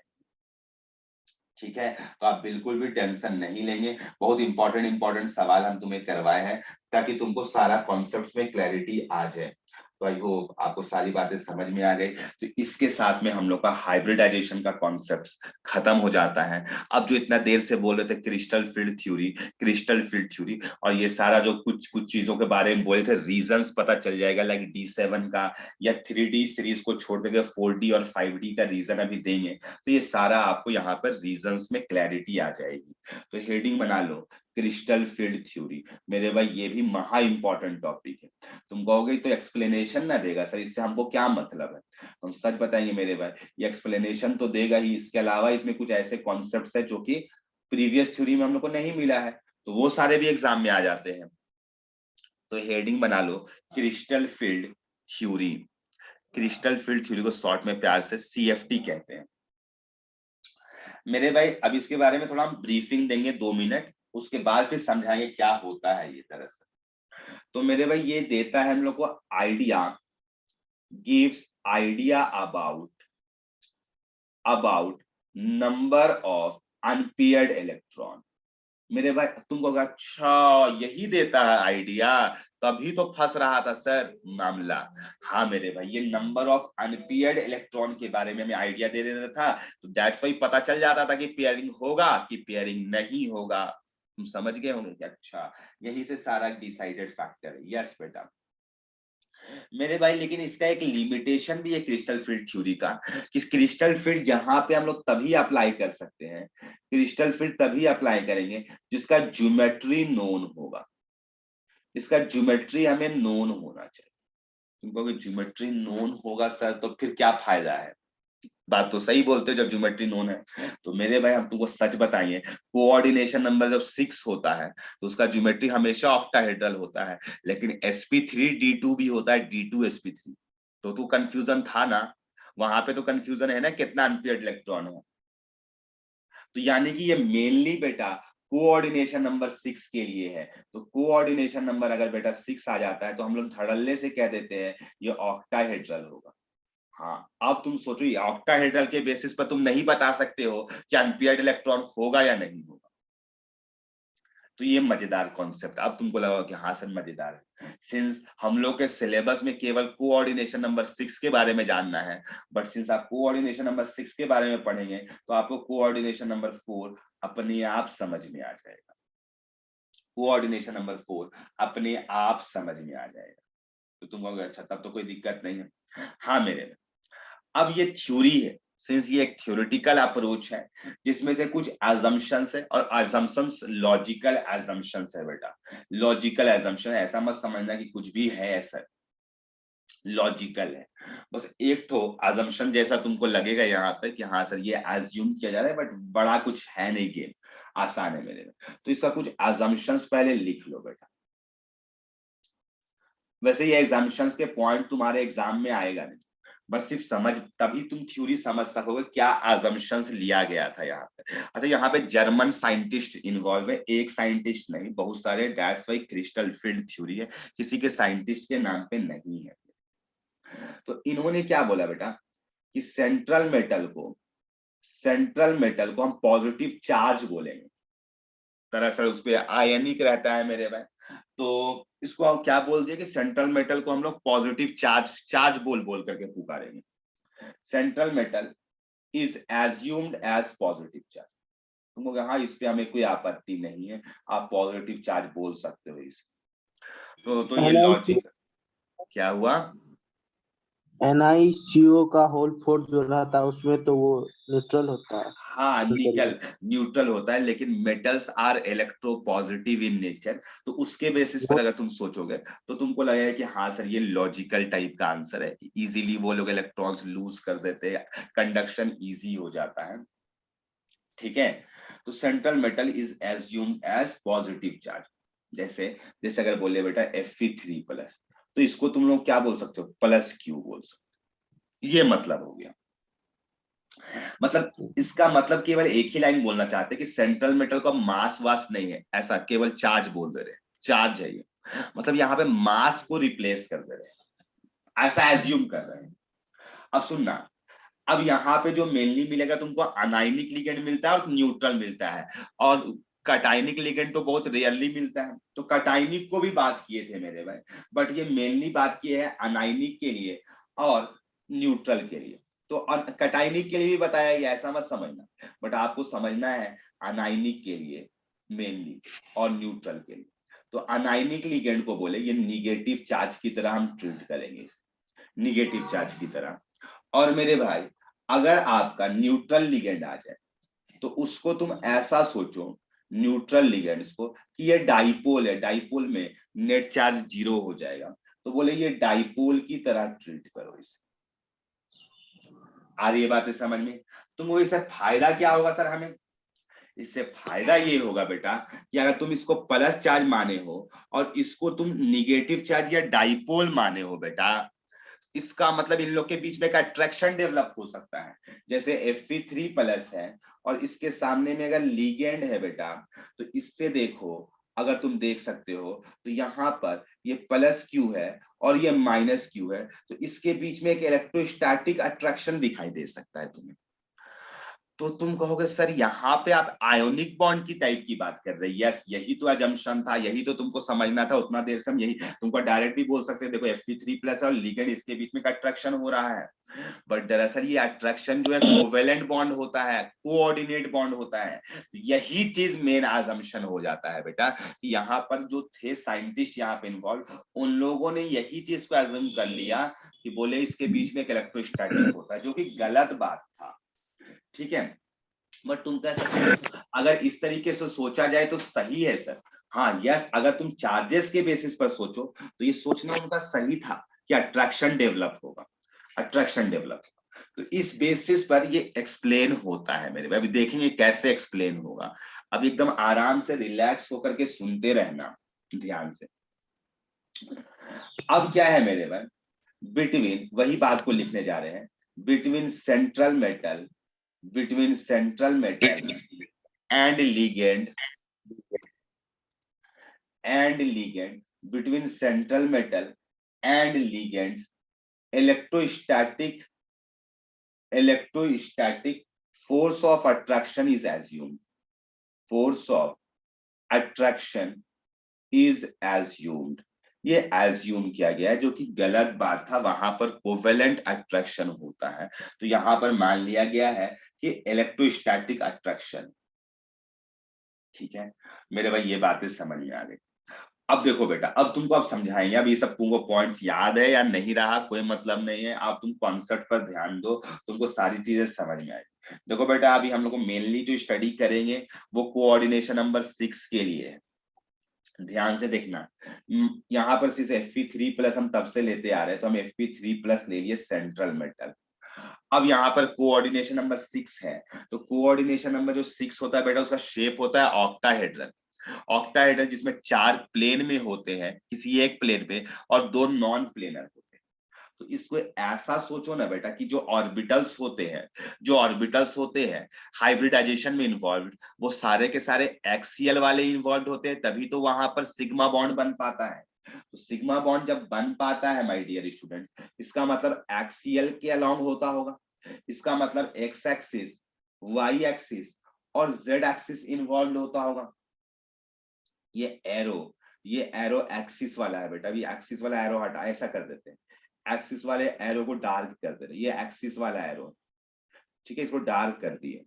ठीक है, तो आप बिल्कुल भी टेंशन नहीं लेंगे। बहुत इंपॉर्टेंट सवाल हम तुम्हें करवाए हैं ताकि तुमको सारा कॉन्सेप्ट्स में क्लैरिटी आ जाए। तो आई होप आपको सारी बातें समझ में आ गई। तो इसके साथ में हम लोग का हाइब्रिडाइजेशन का कॉन्सेप्ट्स खत्म हो जाता है। अब जो इतना देर से बोल रहे थे क्रिस्टल फील्ड थ्योरी और ये सारा जो कुछ चीजों के बारे में बोले थे, रीजंस पता चल जाएगा, लाइक D7 का या 3D सीरीज को छोड़ देंगे, 4D और 5D का रीजन अभी देंगे। तो ये सारा आपको यहाँ पर रीजंस में क्लैरिटी आ जाएगी। तो हेडिंग बना लो, क्रिस्टल फील्ड थ्योरी। मेरे भाई ये भी महा इंपॉर्टेंट टॉपिक है। तुम कहोगे तो एक्सप्लेनेशन ना देगा सर, इससे हमको क्या मतलब है। हम सच बताएंगे मेरे भाई, ये एक्सप्लेनेशन तो देगा ही, इसके अलावा इसमें कुछ ऐसे कॉन्सेप्ट्स है जो कि प्रीवियस थ्योरी में हम लोग को नहीं मिला है, तो वो सारे भी एग्जाम में आ जाते हैं। तो हेडिंग बना लो, crystal field theory. Crystal field theory को शॉर्ट में प्यार से CFT कहते हैं। मेरे भाई अब इसके बारे में थोड़ा हम ब्रीफिंग देंगे 2 मिनट, उसके बाद फिर समझाएंगे क्या होता है ये दरअसल। तो मेरे भाई ये देता है हम लोग को idea, gives idea about number of unpaired electron. मेरे भाई तुमको कहा अच्छा यही देता है आइडिया, तभी तो फंस रहा था सर मामला। हाँ मेरे भाई, ये नंबर ऑफ अनपेयर्ड इलेक्ट्रॉन के बारे में हमें आइडिया दे देता था, तो दैट्स वाई पता चल जाता था कि पेयरिंग होगा कि पेयरिंग नहीं होगा। तुम समझ गए होंगे कि अच्छा यही से सारा डिसाइडेड फैक्टर है। यस बेटा मेरे भाई, लेकिन इसका एक लिमिटेशन भी है क्रिस्टल फील्ड थ्योरी का, कि क्रिस्टल फील्ड जहां पे हम लोग तभी अप्लाई कर सकते हैं, क्रिस्टल फील्ड तभी अप्लाई करेंगे जिसका ज्योमेट्री नोन होगा। इसका ज्योमेट्री हमें नोन होना चाहिए। तुम कहोगे ज्योमेट्री नोन होगा सर तो फिर क्या फायदा है, बात तो सही बोलते हो जब ज्योमेट्री नोन है। तो मेरे भाई हम तुमको सच बताएंगे, कोऑर्डिनेशन नंबर जब 6 होता है तो उसका ज्योमेट्री हमेशा ऑक्टाहेड्रल होता है, लेकिन sp3d2 भी होता है, D2sp3। तो तू कंफ्यूजन था ना, वहां पे तो कंफ्यूजन है ना कितना अनपेयर्ड इलेक्ट्रॉन है। तो यानी कि ये मेनली बेटा कोऑर्डिनेशन नंबर 6 के लिए है। तो कोऑर्डिनेशन नंबर अगर बेटा 6 आ जाता है तो हम लोग धड़ल्ले से कह देते हैं ये ऑक्टाहेड्रल होगा। हाँ अब तुम सोचो, ये ऑक्टाहेड्रल के बेसिस पर तुम नहीं बता सकते हो कि अनपेयर्ड इलेक्ट्रॉन होगा या नहीं होगा। तो ये मजेदार कॉन्सेप्ट, अब तुमको लगा कि हाँ सर मजेदार है, सिंस हम लोग के सिलेबस में केवल कोऑर्डिनेशन नंबर 6 के बारे में जानना है, बट सिंस आप कोऑर्डिनेशन नंबर 6 के बारे में पढ़ेंगे तो आपको कोऑर्डिनेशन नंबर 4 अपने आप समझ में आ जाएगा, कोऑर्डिनेशन नंबर 4 अपने आप समझ में आ जाएगा। तो तुम कहोगे अच्छा तब तो कोई दिक्कत नहीं है। हाँ मेरे में, अब ये थ्योरी है, सिंस ये एक थ्योरेटिकल अप्रोच है जिसमें से कुछ एजम्पशंस है, और एजम्पशंस लॉजिकल एजम्पशंस है बेटा। लॉजिकल एजम्पशन ऐसा मत समझना कि कुछ भी है ऐसा, लॉजिकल है, बस एक तो एजम्पशन जैसा तुमको लगेगा यहाँ पे कि हाँ सर ये एज्यूम किया जा रहा है, बट बड़ा कुछ है नहीं, गेम आसान है मेरे में। तो इसका कुछ एजम्पशंस पहले लिख लो बेटा। वैसे ये एग्जामिशंस के पॉइंट तुम्हारे एग्जाम में आएगा नहीं, बस सिर्फ समझ, तभी तुम थ्योरी समझ सकोगे क्या अजम्पशंस लिया गया था यहाँ पे। अच्छा यहाँ पे जर्मन साइंटिस्ट इन्वॉल्व है, एक साइंटिस्ट नहीं बहुत सारे, that's why crystal field theory है, किसी के साइंटिस्ट के नाम पे नहीं है। तो इन्होंने क्या बोला बेटा कि सेंट्रल मेटल को हम पॉजिटिव चार्ज बोलेंगे, दरअसल उस पे आयनिक रहता है मेरे भाई, तो इसको हम क्या बोल दिए कि सेंट्रल मेटल को हम लोग पॉजिटिव चार्ज बोल करके पुकारेंगे। Central metal is assumed as positive charge. तुम लोग हाँ इस पे हमें कोई आपत्ति नहीं है, आप पॉजिटिव चार्ज बोल सकते हो इस। तो ये लॉजिक क्या हुआ, NiCO का होल फोर्स जो रहता है उसमें तो वो न्यूट्रल होता है। हाँ निकल न्यूट्रल होता है, लेकिन metals are electropositive in nature, तो उसके बेसिस पर अगर तुम सोचोगे तो तुमको लगेगा कि हाँ सर ये लॉजिकल टाइप का आंसर है, इजीली वो लोग इलेक्ट्रॉन्स लूज कर देते हैं, कंडक्शन इजी हो जाता है, ठीक है। तो central metal is assumed as positive charge, जैसे जैसे अगर बोले बेटा Fe3+, तो इसको तुम लोग क्या बोल सकते हो, प्लस क्यू बोल सकते हो, ये मतलब हो गया। मतलब इसका मतलब केवल एक ही लाइन बोलना चाहते हैं कि सेंट्रल मेटल का मास वास नहीं है, ऐसा केवल चार्ज बोल दे रहे हैं, चार्ज है ये, मतलब यहाँ पे मास को रिप्लेस कर दे रहे हैं, ऐसा एज्यूम कर रहे हैं। अब सुनना, अब यहाँ पे जो मेनली मिलेगा तुमको अनायनिक लिगेंड मिलता है और न्यूट्रल मिलता है, और कटायनिक लिगेंड तो बहुत रेयरली मिलता है, तो कटायनिक को भी बात किए थे मेरे भाई, बट ये मेनली बात की है अनायनिक के लिए और न्यूट्रल के लिए। तो कटायनिक के लिए भी बताया गया, ऐसा मत समझना, बट आपको समझना है अनायनिक के लिए मेनली और न्यूट्रल के लिए। तो अनायनिक लिगेंड को बोले ये निगेटिव चार्ज की तरह हम ट्रीट करेंगे इसे, निगेटिव चार्ज की तरह। और मेरे भाई अगर आपका न्यूट्रल लिगेंड आ जाए तो उसको तुम ऐसा सोचो, न्यूट्रल लिगेंड्स को, कि ये डाइपोल है, डाइपोल में नेट चार्ज 0 हो जाएगा, तो बोले ये डाइपोल की तरह ट्रीट करो इसे। आ रही है बातें समझ में? तुमको इससे फायदा क्या होगा सर हमें? इससे फायदा ये होगा बेटा कि अगर तुम इसको प्लस चार्ज माने हो और इसको तुम निगेटिव चार्ज या डाइपोल माने हो बेटा, इसका मतलब इन लोग के बीच में एक अट्रैक्शन डेवलप हो सकता है। जैसे Fe3+ है और इसके सामने में अगर लिगेंड है बेटा, तो इससे देखो, अगर तुम देख सकते हो तो यहाँ पर ये प्लस क्यू है और ये माइनस क्यू है, तो इसके बीच में एक इलेक्ट्रोस्टैटिक अट्रैक्शन दिखाई दे सकता है तुम्हें। तो तुम कहोगे सर यहाँ पे आप आयोनिक बॉन्ड की टाइप की बात कर रहे हैं, यस यही तो अजम्पशन था, यही तो तुमको समझना था, उतना देर से हम यही तुमको डायरेक्ट भी बोल सकते हैं, देखो Fe3+ और लिगेंड इसके बीच में अट्रैक्शन हो रहा है, बट दरअसल ये अट्रैक्शन जो है कोवेलेंट बॉन्ड होता है, कोऑर्डिनेट बॉन्ड होता है। यही चीज मेन अजम्पशन हो जाता है बेटा कि यहाँ पर जो थे साइंटिस्ट यहाँ पे इन्वॉल्व, उन लोगों ने यही चीज को एज्यूम कर लिया कि बोले इसके बीच में एक इलेक्ट्रोस्टैटिक होता है, जो कि गलत बात था, ठीक है। बट तुम कह सकते हो अगर इस तरीके से सोचा जाए तो सही है सर, हाँ यस, अगर तुम चार्जेस के बेसिस पर सोचो तो ये सोचना उनका सही था कि अट्रैक्शन डेवलप होगा, अट्रैक्शन डेवलप होगा, तो इस बेसिस पर ये एक्सप्लेन होता है मेरे भाई। अभी देखेंगे कैसे एक्सप्लेन होगा, अब एकदम आराम से रिलैक्स होकर के सुनते रहना ध्यान से। अब क्या है मेरे भाई, बिटवीन, वही बात को लिखने जा रहे हैं, between central metal, between central metal and ligand between central metal and ligands, electrostatic force of attraction is assumed, force of attraction is assumed, ये एज्यूम किया गया है, जो कि गलत बात था। वहां पर कोवेलेंट अट्रैक्शन होता है, तो यहां पर मान लिया गया है कि इलेक्ट्रोस्टैटिक अट्रैक्शन। ठीक है मेरे भाई, ये बातें समझ में आ गई। अब देखो बेटा, अब तुमको अब समझाएंगे। अब ये सब तुमको पॉइंट्स याद है या नहीं रहा कोई मतलब नहीं है, आप तुम कॉन्सेप्ट पर ध्यान दो, तुमको सारी चीजें समझ में आएगी। देखो बेटा, अभी हम लोग को मेनली जो स्टडी करेंगे वो कोऑर्डिनेशन नंबर 6 के लिए है। ध्यान से देखना, यहाँ पर सिर्फ Fe3+ हम तब से लेते आ रहे हैं, तो हम Fe3+ ले लिए सेंट्रल मेटल। अब यहाँ पर कोऑर्डिनेशन नंबर 6 है, तो कोऑर्डिनेशन नंबर जो 6 होता है बेटा, उसका शेप होता है ऑक्टाहेड्रल। ऑक्टाहेड्रल जिसमें 4 प्लेन में होते हैं किसी एक प्लेन पे, और 2 नॉन प्लेनर होते हैं। तो इसको ऐसा सोचो ना बेटा कि जो ऑर्बिटल्स होते हैं हाइब्रिडाइजेशन में इन्वॉल्व, वो सारे के सारे एक्सियल वाले इन्वॉल्व होते हैं, तभी तो वहां पर सिग्मा बॉन्ड बन पाता है। तो सिग्मा बॉन्ड जब बन पाता है माय डियर स्टूडेंट, इसका मतलब एक्सियल के अलोंग होता होगा। इसका मतलब एक्स एक्सिस, वाई एक्सिस और जेड एक्सिस इन्वॉल्व होता होगा। ये एरो एक्सिस वाला है बेटा, अभी एक्सिस वाला एरो हटा, ऐसा कर देते हैं, एक्सिस वाले एरो को डार्क कर दे रहे, ये एक्सिस वाला एरो, ठीक है, इसको डार्क कर दिए।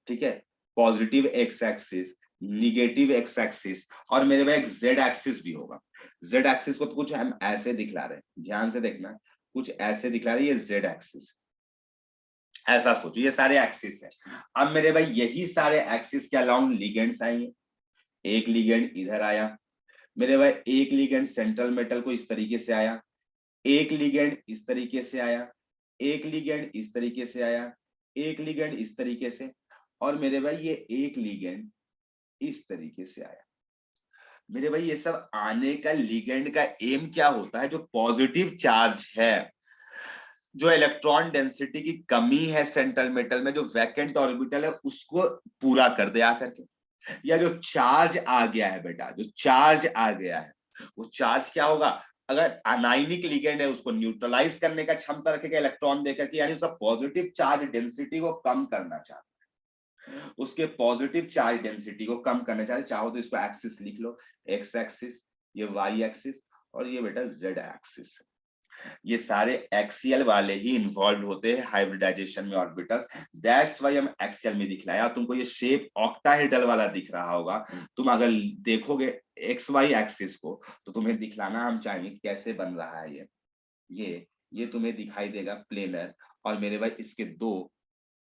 ठीक है, positive x axis, negative x axis, और मेरे पास एक जेड एक्सिस भी होगा। जेड एक्सिस को तो कुछ हम ऐसे दिखला रहे हैं, ध्यान से देखना, कुछ ऐसे दिखला रहे, ये जेड एक्सिस, ऐसा सोचो, ये सारे एक्सिस है। अब मेरे भाई यही सारे एक्सिस के अलाउंग लिगेंड्स आएंगे। एक लिगेंड इधर आया मेरे भाई, एक लिगेंड सेंट्रल मेटल को इस तरीके से आया, एक लिगेंड इस तरीके से आया, एक लिगेंड इस तरीके से आया, एक लिगेंड इस तरीके से, और मेरे भाई ये एक लिगेंड इस तरीके से आया। मेरे भाई ये सब आने का लिगेंड का एम क्या होता है? जो पॉजिटिव चार्ज है, जो इलेक्ट्रॉन डेंसिटी की कमी है सेंट्रल मेटल में, जो वैकेंट ऑर्बिटल है, उसको पूरा कर दे आकर के। या जो चार्ज आ गया है बेटा, जो चार्ज आ गया है, वो चार्ज क्या होगा? अगर अनाइनिक लिगेंड है, उसको न्यूट्रलाइज करने का क्षमता रखेगा इलेक्ट्रॉन देकर के, यानी उसका पॉजिटिव चार्ज डेंसिटी को कम करना चाहता है, उसके पॉजिटिव चार्ज डेंसिटी को कम करना चाहते। चाहो तो इसको एक्सिस लिख लो, एक्स एक्सिस, ये वाई एक्सिस, और ये बेटा जेड एक्सिस। ये सारे एक्सियल वाले ही इन्वॉल्व होते हैं हाइब्रिडाइजेशन में ऑर्बिटल्स। दैट्स व्हाई हम एक्सियल में दिखलाया। तुमको ये शेप ऑक्टाहेड्रल वाला दिख रहा होगा, तुम अगर देखोगे एक्स वाई एक्सिस को, तो तुम्हें दिखलाना हम चाहेंगे कैसे बन रहा है ये तुम्हें दिखाई देगा प्लेनर, और मेरे भाई इसके दो,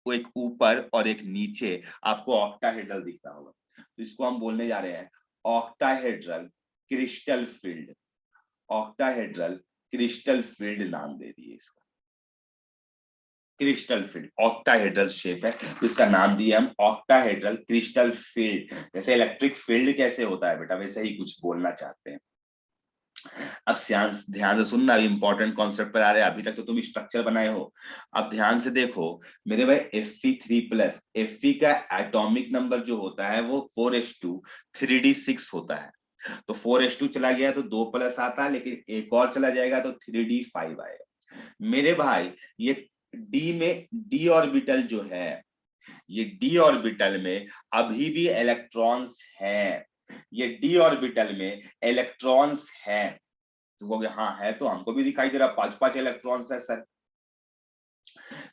वो एक ऊपर और एक नीचे आपको ऑक्टाहेड्रल दिख रहा होगा। तो इसको हम बोलने जा रहे हैं octahedral crystal field. Octahedral crystal field नाम दे दिए इसका, क्रिस्टल फील्ड, ऑक्टाहेड्रल शेप है तो इसका नाम दिया हम ऑक्टाहेड्रल क्रिस्टल फील्ड। जैसे इलेक्ट्रिक फील्ड कैसे होता है बेटा, वैसे ही कुछ बोलना चाहते हैं। अब ध्यान से सुनना, अभी इंपॉर्टेंट कॉन्सेप्ट पर आ रहे हैं। अभी तक तो तुम स्ट्रक्चर बनाए हो, अब ध्यान से देखो मेरे भाई। Fe3+, Fe का एटॉमिक नंबर जो होता है वो 4s2 3d6 होता है। तो 4s2 चला गया तो 2 प्लस आता है, लेकिन एक और चला जाएगा तो 3d5 आएगा। मेरे भाई ये डी ऑर्बिटल जो है, ये डी ऑर्बिटल में अभी भी इलेक्ट्रॉन्स हैं। ये डी ऑर्बिटल में इलेक्ट्रॉन्स हैं। तुम कहोगे हाँ है, तो हमको भी दिखाई दे रहा, 5-5 इलेक्ट्रॉन्स है सर।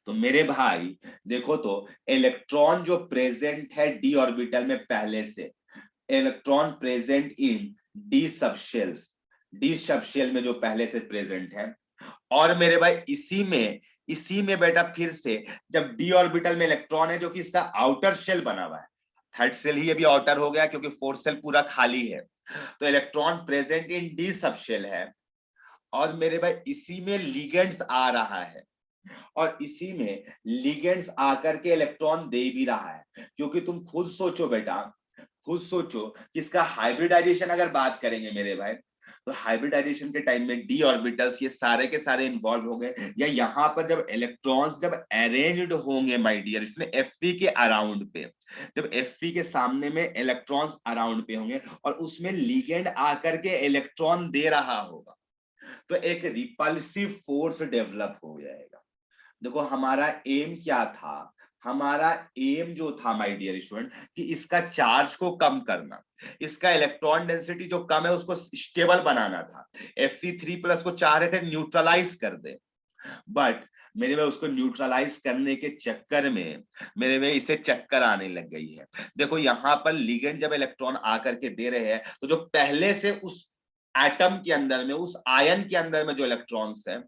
तो मेरे भाई देखो तो, इलेक्ट्रॉन जो प्रेजेंट है डी ऑर्बिटल में पहले से, electron present in D subshell में जो पहले से प्रेजेंट है, और मेरे भाई इसी में बेटा फिर से जब डी ऑर्बिटल में इलेक्ट्रॉन है, जो कि इसका आउटर शेल बना हुआ है, थर्ड सेल ही अभी आउटर हो गया क्योंकि फोर्थ सेल पूरा खाली है, तो electron present in D subshell है, और मेरे भाई इसी में लिगेंड्स आ रहा है, और इसी में लिगेंड्स आकर के इलेक्ट्रॉन दे भी रहा है। क्योंकि तुम खुद सोचो बेटा, खुद सोचो कि इसका हाइब्रिडाइजेशन अगर बात करेंगे मेरे भाई, तो हाइब्रिडाइजेशन के टाइम में डी ऑर्बिटल्स ये सारे के सारे इन्वॉल्व हो गए, या यहाँ पर जब इलेक्ट्रॉन्स जब अरेंज्ड होंगे माय डियर, इसमें Fe के अराउंड पे, जब Fe के सामने में इलेक्ट्रॉन्स अराउंड पे होंगे और उसमें लिगेंड आकर के इलेक्ट्रॉन दे रहा होगा, तो एक रिपल्सिव फोर्स डेवलप हो जाएगा। देखो हमारा एम क्या था, हमारा एम जो था माय डियर स्टूडेंट कि इसका चार्ज को कम करना, इसका इलेक्ट्रॉन डेंसिटी जो कम है उसको स्टेबल बनाना था। Fe3+ को चाह रहे थे न्यूट्रलाइज कर दे, बट मेरे में उसको न्यूट्रलाइज करने के चक्कर में मेरे में इसे चक्कर आने लग गई है। देखो यहाँ पर लिगेंड जब इलेक्ट्रॉन आकर के दे रहे हैं तो जो पहले से उस एटम के अंदर में, उस आयन के अंदर में जो इलेक्ट्रॉन्स है,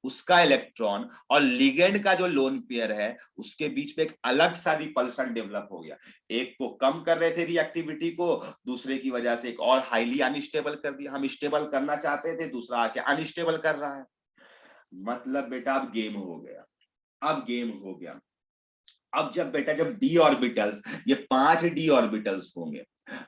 उसका इलेक्ट्रॉन और लिगेंड का जो लोन पेयर है उसके बीच में एक अलग सा रिपल्शन डेवलप हो गया। एक को कम कर रहे थे रिएक्टिविटी को, दूसरे की वजह से एक और हाईली अनस्टेबल कर दिया। हम स्टेबल करना चाहते थे, दूसरा आके अनस्टेबल कर रहा है। मतलब बेटा अब गेम हो गया, अब गेम हो गया। अब जब बेटा जब डी ऑर्बिटल्स, ये 5 डी ऑर्बिटल्स होंगे,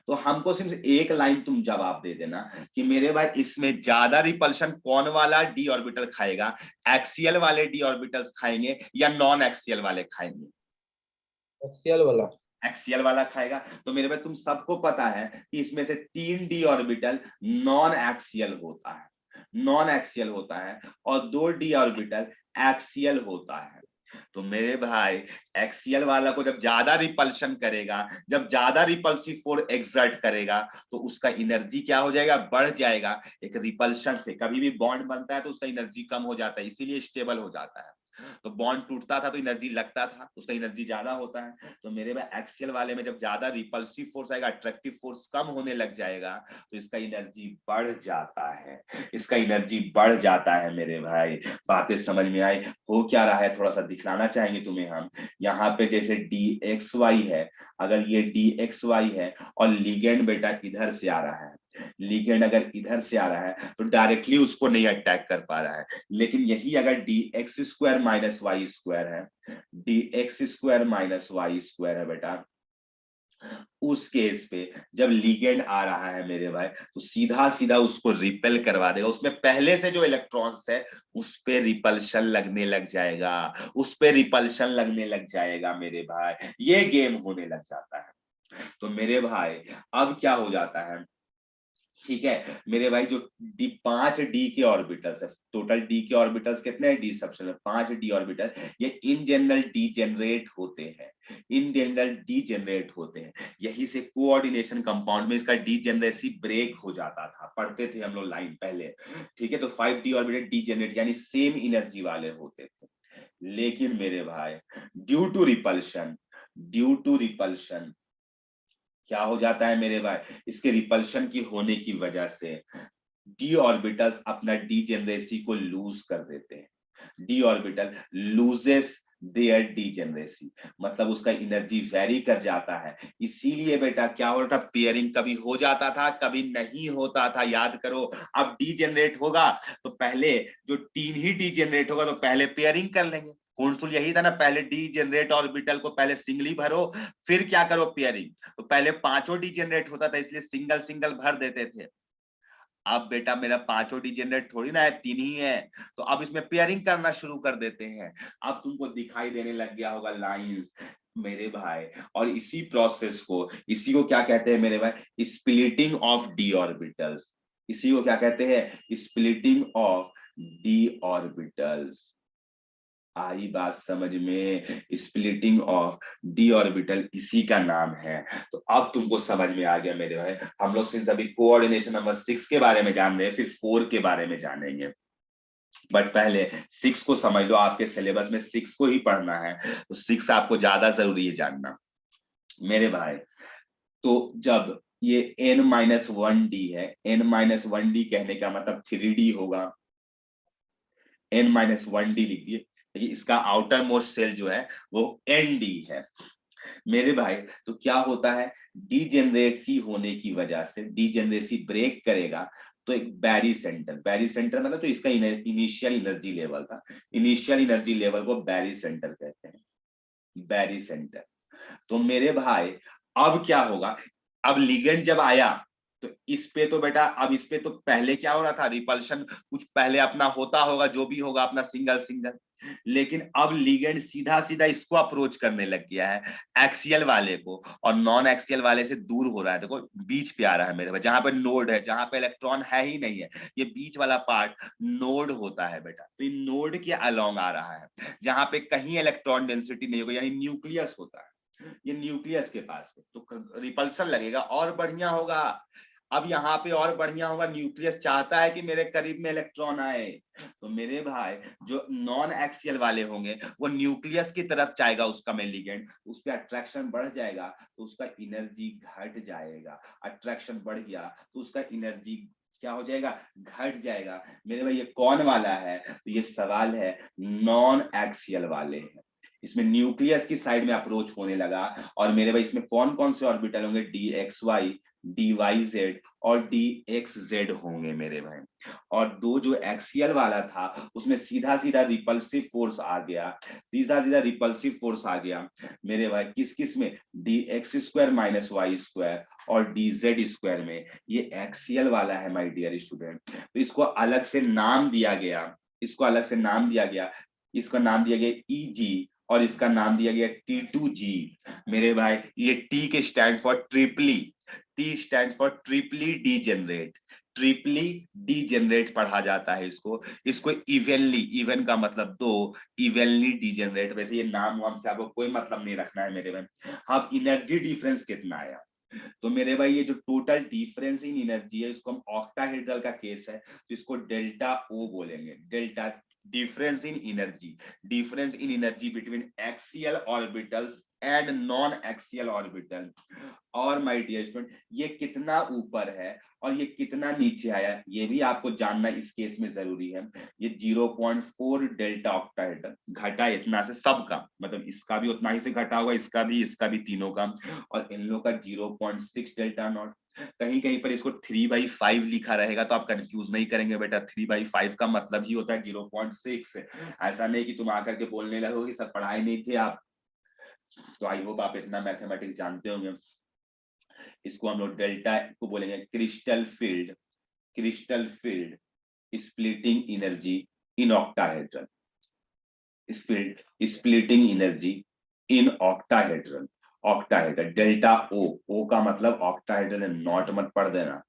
तो हमको सिर्फ एक लाइन तुम जवाब दे देना कि मेरे भाई इसमें ज्यादा रिपल्शन कौन वाला डी ऑर्बिटल खाएगा, एक्सियल वाले डी ऑर्बिटल्स खाएंगे या नॉन एक्सियल वाले खाएंगे? एक्सियल वाला। एक्सियल वाला खाएगा। तो मेरे भाई तुम सबको पता है कि इसमें से 3 डी ऑर्बिटल नॉन एक्सियल होता है, नॉन एक्सियल होता है, और 2 डी ऑर्बिटल एक्सियल होता है। तो मेरे भाई एक्सियल वाला को जब ज्यादा रिपल्शन करेगा, जब ज्यादा रिपल्सिव फोर्स एक्सर्ट करेगा, तो उसका एनर्जी क्या हो जाएगा, बढ़ जाएगा। एक रिपल्शन से कभी भी बॉन्ड बनता है तो उसका एनर्जी कम हो जाता है, इसीलिए स्टेबल हो जाता है। तो बॉन्ड टूटता था तो एनर्जी लगता था, उसका एनर्जी ज्यादा होता है। तो मेरे भाई एक्सियल वाले में जब ज्यादा रिपल्सिव फोर्स आएगा, अट्रैक्टिव फोर्स कम होने लग जाएगा, तो इसका एनर्जी बढ़ जाता है, इसका एनर्जी बढ़ जाता है। मेरे भाई बातें समझ में आई? हो क्या रहा है थोड़ा सा दिखलाना चाहेंगे तुम्हें हम। यहाँ पे जैसे DXY है, अगर ये DXY है और लिगेंड बेटा इधर से आ रहा है, लिगेंड अगर इधर से आ रहा है तो डायरेक्टली उसको नहीं अटैक कर पा रहा है। लेकिन यही अगर DX² - Y² है, DX² - Y² है बेटा, उस केस पे जब लिगेंड आ रहा है मेरे भाई तो सीधा सीधा उसको रिपेल करवा देगा। उसमें पहले से जो इलेक्ट्रॉन्स है उस पे रिपल्शन लगने लग जाएगा, उस पे रिपल्शन लगने लग जाएगा मेरे भाई, ये गेम होने लग जाता है। तो मेरे भाई अब क्या हो जाता है, ठीक है मेरे भाई, जो 5 डी के ऑर्बिटल्स है, टोटल डी के ऑर्बिटल्स कितने हैं, डी सबसे 5 डी ऑर्बिटल, ये इन जनरल डीजेनरेट होते हैं, इन जनरल डीजेनरेट होते हैं। यही से कोऑर्डिनेशन कंपाउंड में इसका डीजेनरेसी ब्रेक हो जाता था, पढ़ते थे हम लोग लाइन पहले, ठीक है। तो 5 डी ऑर्बिटल डीजेनरेट यानी सेम एनर्जी वाले होते थे। लेकिन मेरे भाई due to repulsion, due to repulsion क्या हो जाता है मेरे भाई, इसके रिपल्शन की होने की वजह से डी ऑर्बिटल्स अपना डीजेनरेसी को लूज कर देते हैं। D orbital loses their degeneracy, मतलब उसका एनर्जी वेरी कर जाता है। इसीलिए बेटा क्या हो रहा था, पेयरिंग कभी हो जाता था, कभी नहीं होता था। याद करो, अब डीजेनरेट होगा तो पहले जो 3 ही डीजेनरेट होगा तो पहले पेयरिंग कर लेंगे। कौनसुल यही था ना, पहले डीजेनरेट ऑर्बिटल को पहले सिंगली भरो, फिर क्या करो पेयरिंग। तो पहले 5 डीजेनरेट होता था इसलिए सिंगल सिंगल भर देते थे। अब बेटा मेरा 5 डीजेनरेट थोड़ी ना है, 3 ही है, तो अब इसमें पेयरिंग करना शुरू कर देते हैं। अब तुमको दिखाई देने लग गया होगा लाइंस मेरे भाई, और इसी प्रोसेस को, इसी को क्या कहते हैं मेरे भाई, स्प्लिटिंग ऑफ डी ऑर्बिटल्स। इसी को क्या कहते हैं, स्प्लिटिंग ऑफ डी ऑर्बिटल्स। आई बात समझ में, स्प्लिटिंग ऑफ डी ऑर्बिटल इसी का नाम है। तो अब तुमको समझ में आ गया मेरे भाई। हम लोग सिंस अभी कोऑर्डिनेशन नंबर 6 के बारे में जान रहे हैं, फिर 4 के बारे में जानेंगे, बट पहले 6 को समझ लो। आपके सिलेबस में 6 को ही पढ़ना है, तो 6 आपको ज्यादा जरूरी है जानना मेरे भाई। तो जब ये n-1d है, n-1d कहने का मतलब 3d होगा, n-1d लिख दिए, इसका आउटर मोस्ट सेल जो है वो ND है मेरे भाई। तो क्या होता है, डीजेनरेसी होने की वजह से डीजेनरेसी ब्रेक करेगा तो एक बैरी सेंटर, बैरी सेंटर मतलब तो इसका इनिशियल एनर्जी लेवल था, इनिशियल एनर्जी लेवल को बैरी सेंटर कहते हैं, बैरी सेंटर। तो मेरे भाई अब क्या होगा, अब लिगेंड जब आया तो इस पे तो बेटा, अब इस पे तो पहले क्या हो रहा था, रिपल्शन कुछ पहले अपना होता होगा, जो भी होगा अपना सिंगल सिंगल, लेकिन अब लिगेंड सीधा सीधा इसको अप्रोच करने लग गया है, एक्सियल वाले को, और नॉन एक्सियल वाले से दूर हो रहा है। देखो बीच पे आ रहा है मेरे पास, जहां पे नोड है, जहां पे इलेक्ट्रॉन है ही नहीं है, ये बीच वाला पार्ट नोड होता है बेटा। तो ये नोड के अलोंग आ रहा है, जहां पे कहीं इलेक्ट्रॉन डेंसिटी नहीं होगा, यानी न्यूक्लियस होता है, ये न्यूक्लियस के पास पे, तो रिपल्शन लगेगा और बढ़िया होगा। अब यहाँ पे और बढ़िया होगा, न्यूक्लियस चाहता है कि मेरे करीब में इलेक्ट्रॉन आए, तो मेरे भाई जो नॉन एक्सियल वाले होंगे वो न्यूक्लियस की तरफ जाएगा, उसका में लिगेंड, उस पर अट्रैक्शन बढ़ जाएगा तो उसका एनर्जी घट जाएगा। अट्रैक्शन बढ़ गया तो उसका एनर्जी क्या हो जाएगा, घट जाएगा। मेरे भाई ये कौन वाला है, तो ये सवाल है नॉन एक्सियल वाले हैं। इसमें न्यूक्लियस की साइड में अप्रोच होने लगा, और मेरे भाई इसमें कौन कौन से ऑर्बिटल होंगे, D X Y, D Y Z और डी एक्स जेड होंगे मेरे भाई। और दो जो एक्सियल वाला था उसमें सीधा सीधा रिपल्सिव फोर्स आ गया, सीधा सीधा रिपल्सिव फोर्स आ गया मेरे भाई, किस किस में, D X square minus Y square और डी जेड स्क्वायर में। ये एक्सियल वाला है माय डियर स्टूडेंट, तो इसको अलग से नाम दिया गया, इसको अलग से नाम दिया गया, इसका नाम दिया गया ईजी, और इसका नाम दिया गया T2G। मेरे भाई ये T के stand for triply, T stand for triply degenerate, triply degenerate पढ़ा जाता है इसको। इसको इवेनली, इवन का मतलब दो, इवेनली डीजेनरेट। वैसे ये नाम वाम से आपको कोई मतलब नहीं रखना है मेरे भाई। हाँ, एनर्जी डिफरेंस कितना आया, तो मेरे भाई ये जो टोटल डिफरेंस इन एनर्जी है, इसको हम ऑक्टाहेड्रल का केस है तो इसको डेल्टा ओ बोलेंगे, delta difference in energy, difference in energy between axial orbitals and non axial orbital। और माय डियर स्टूडेंट ये कितना ऊपर है और ये कितना नीचे आया, ये भी आपको जानना इस केस में जरूरी है। ये 0.4 डेल्टा ऑक्टाहेड्रल घटा इतना से सबका, मतलब इसका भी उतना ही से घटा होगा, इसका भी तीनों का, और इन लोगों का 0.6 डेल्टा नॉट। कहीं कहीं पर इसको 3/5 लिखा रहेगा तो आप कंफ्यूज नहीं करेंगे बेटा, 3/5 का मतलब ही होता है 0.6। ऐसा नहीं कि तुम आकर के बोलने लगोगे सब पढ़ाई नहीं थे आप। तो आई होप आप इतना मैथमेटिक्स जानते होंगे। इसको हम लोग डेल्टा को बोलेंगे crystal field, crystal field splitting energy in octahedral, field splitting energy in octahedral, octahedral delta O, O का मतलब ऑक्टाहेड्रल, नॉट मत पढ़ देना।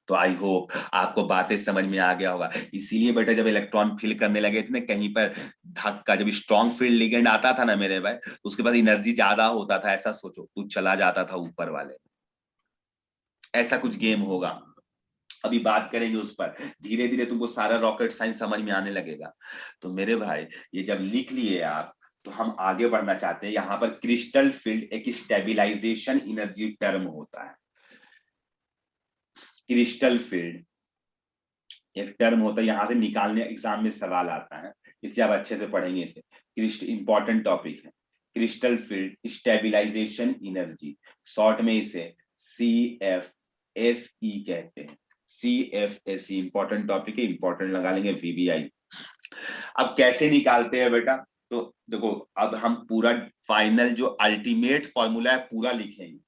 तो आई होप आपको बातें समझ में आ गया होगा। इसीलिए बेटा जब इलेक्ट्रॉन फिल करने लगे थे ना कहीं पर धक्का, जब स्ट्रॉन्ग फील्ड लिगेंड आता था ना मेरे भाई, तो उसके बाद एनर्जी ज्यादा होता था, ऐसा सोचो तू चला जाता था ऊपर वाले, ऐसा कुछ गेम होगा। अभी बात करेंगे उस पर, धीरे धीरे तुमको सारा रॉकेट साइंस समझ में आने लगेगा। तो मेरे भाई ये जब लिख लिए आप, तो हम आगे बढ़ना चाहते हैं। यहाँ पर क्रिस्टल फील्ड एक स्टेबिलाईजेशन एनर्जी टर्म होता है, क्रिस्टल फील्ड एक टर्म होता है, यहां से निकालने एग्जाम में सवाल आता है, इससे आप अच्छे से पढ़ेंगे इसे। इंपॉर्टेंट टॉपिक है crystal field stabilisation energy, short में इसे CFSE कहते हैं, CFSE इंपॉर्टेंट टॉपिक है, इंपॉर्टेंट लगा लेंगे VBI। अब कैसे निकालते हैं बेटा, तो देखो अब हम पूरा फाइनल जो अल्टीमेट फॉर्मूला है पूरा लिखेंगे,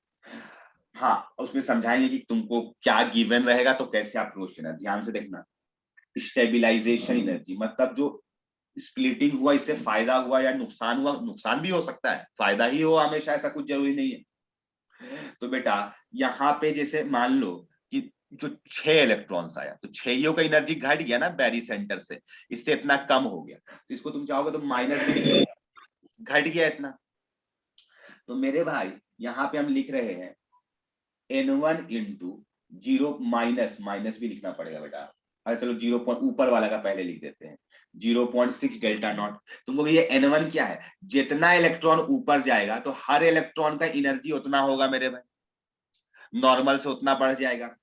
हाँ उसमें समझाएंगे कि तुमको क्या गिवन रहेगा तो कैसे अप्रोच लेना, ध्यान से देखना। स्टेबिलाईजेशन एनर्जी मतलब जो स्प्लिटिंग हुआ इससे फायदा हुआ या नुकसान हुआ, नुकसान भी हो सकता है, फायदा ही हो हमेशा, ऐसा कुछ जरूरी नहीं है। तो बेटा यहाँ पे जैसे मान लो कि जो 6 इलेक्ट्रॉन्स आया तो 6 का एनर्जी घट गया ना बैरी सेंटर से, इससे इतना कम हो गया, तो इसको तुम चाहोगे तो माइनस भी लिख सकते, घट गया इतना। तो मेरे भाई यहाँ पे हम लिख रहे हैं N1 इंटू 0 माइनस, माइनस भी लिखना पड़ेगा बेटा, अरे चलो 0 ऊपर वाला का पहले लिख देते हैं, 0.6 डेल्टा नॉट। तुमको ये N1 क्या है, जितना इलेक्ट्रॉन ऊपर जाएगा तो हर इलेक्ट्रॉन का एनर्जी उतना होगा मेरे भाई, नॉर्मल से उतना बढ़ जाएगा।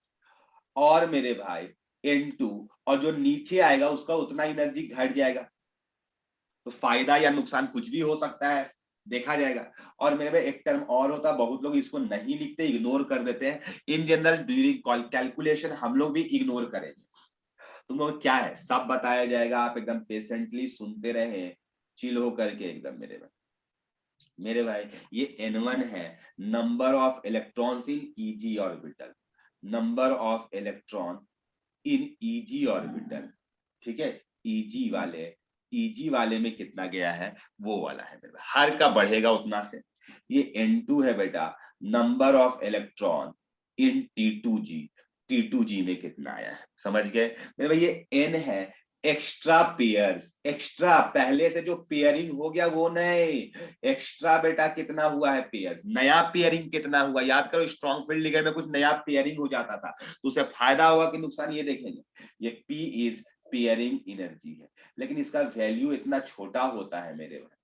और मेरे भाई N2 और जो नीचे आएगा उसका उतना एनर्जी घट जाएगा। तो फायदा या नुकसान कुछ भी हो सकता है, देखा जाएगा। और मेरे में एक टर्म और होता है, बहुत लोग इसको नहीं लिखते, इग्नोर कर देते हैं। इन जनरल ड्यूरिंग कैलकुलेशन हम लोग भी इग्नोर करेंगे, तुम लोग क्या है सब बताया जाएगा, आप एकदम पेशेंटली सुनते रहे, चिल हो करके एकदम। मेरे भाई ये N1 है, number of electrons in easy orbital, number of electron in easy orbital, ठीक है, ईजी वाले में कितना गया है वो वाला है मेरे, हर का बढ़ेगा उतना से। ये N2 है बेटा, number of electron in T2G में कितना आया है, समझ गए मेरे भाई। ये N है एक्स्ट्रा पेयर्स, एक्स्ट्रा पहले से जो पेयरिंग हो गया वो नहीं, एक्स्ट्रा बेटा कितना हुआ है पेयर्स, नया पेयरिंग कितना हुआ, याद करो स्ट्रॉन्ग फील्ड लिगेंड में कुछ नया पेयरिंग हो जाता था तो उसे फायदा होगा कि नुकसान, ये देखेंगे। ये P इज पेयरिंग एनर्जी है, लेकिन इसका वैल्यू इतना छोटा होता है मेरे भाई,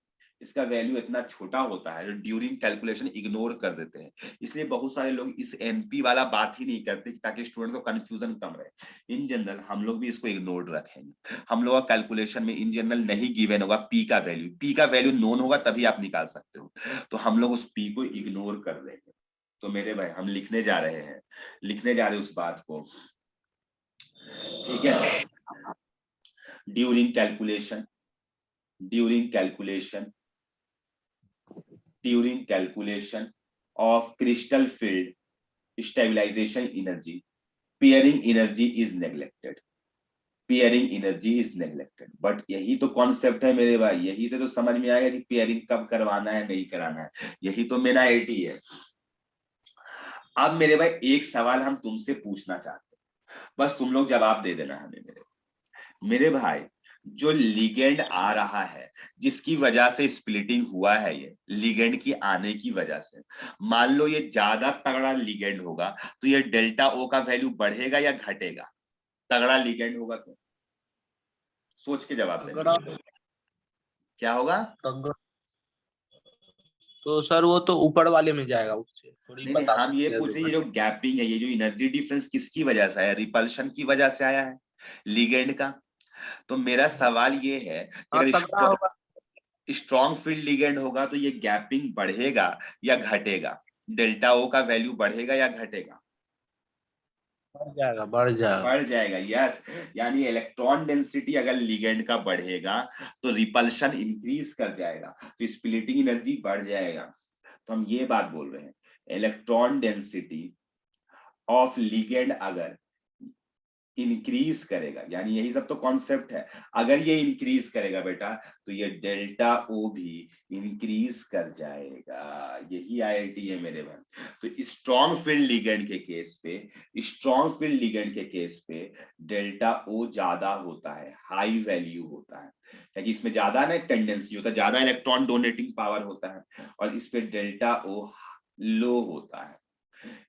इसका वैल्यू इतना छोटा होता है जो ड्यूरिंग कैलकुलेशन इग्नोर कर देते हैं। इसलिए बहुत सारे लोग इस एनपी वाला बात ही नहीं करते ताकि स्टूडेंट्स को कंफ्यूजन कम रहे। इन जनरल हम लोग भी इसको इग्नोर रखेंगे, हम लोग का कैलकुलेशन में इन जनरल नहीं गिवन होगा पी का वैल्यू नोन होगा तभी आप निकाल सकते हो, तो हम लोग उस पी को इग्नोर कर देंगे। तो मेरे भाई हम लिखने जा रहे हैं उस बात को, ठीक है। During calculation of crystal field stabilization energy, pairing energy is neglected, but यही तो कॉन्सेप्ट है मेरे भाई, यही से तो समझ में आएगा कि पेयरिंग कब करवाना है नहीं कराना है, यही तो मेरा आईटी है। अब मेरे भाई एक सवाल हम तुमसे पूछना चाहते हैं, बस तुम लोग जवाब दे देना हमें। मेरे भाई जो लिगेंड आ रहा है जिसकी वजह से स्प्लिटिंग हुआ है, ये लिगेंड की आने की वजह से, मान लो ये ज्यादा तगड़ा लिगेंड होगा तो ये डेल्टा ओ का वैल्यू बढ़ेगा या घटेगा? तगड़ा लिगेंड होगा तो सोच के जवाब देना, क्या होगा? तो सर वो तो ऊपर वाले में जाएगा, उससे थोड़ी नहीं बता हम ये सकते हैं पूछ रहे हैं, ये जो गैपिंग है, ये जो एनर्जी डिफरेंस किसकी वजह से आया? रिपल्शन की वजह से आया है, लिगेंड का। तो मेरा सवाल ये है कि अगर तगड़ा होगा, स्ट्रॉन्ग फील्ड लिगेंड होगा तो ये गैपिंग बढ़ेगा या घटेगा, डेल्टा ओ का वैल्यू बढ़ेगा या घटेगा? बढ़ जाएगा, यस। यानी इलेक्ट्रॉन डेंसिटी अगर लिगेंड का बढ़ेगा तो रिपल्शन इंक्रीज कर जाएगा, तो स्प्लिटिंग एनर्जी बढ़ जाएगा। तो हम ये बात बोल रहे हैं, इलेक्ट्रॉन डेंसिटी ऑफ लिगेंड अगर इंक्रीज करेगा, यानी यही सब तो कॉन्सेप्ट है, अगर ये इंक्रीज करेगा बेटा तो ये डेल्टा ओ भी इंक्रीज कर जाएगा, यही आईआईटी है मेरे भाई। तो स्ट्रॉन्ग फील्ड लिगेंड के केस पे डेल्टा ओ ज्यादा होता है, हाई वैल्यू होता है, क्योंकि इसमें ज्यादा ना टेंडेंसी होता है, ज्यादा इलेक्ट्रॉन डोनेटिंग पावर होता है, और इस पे डेल्टा ओ लो होता है,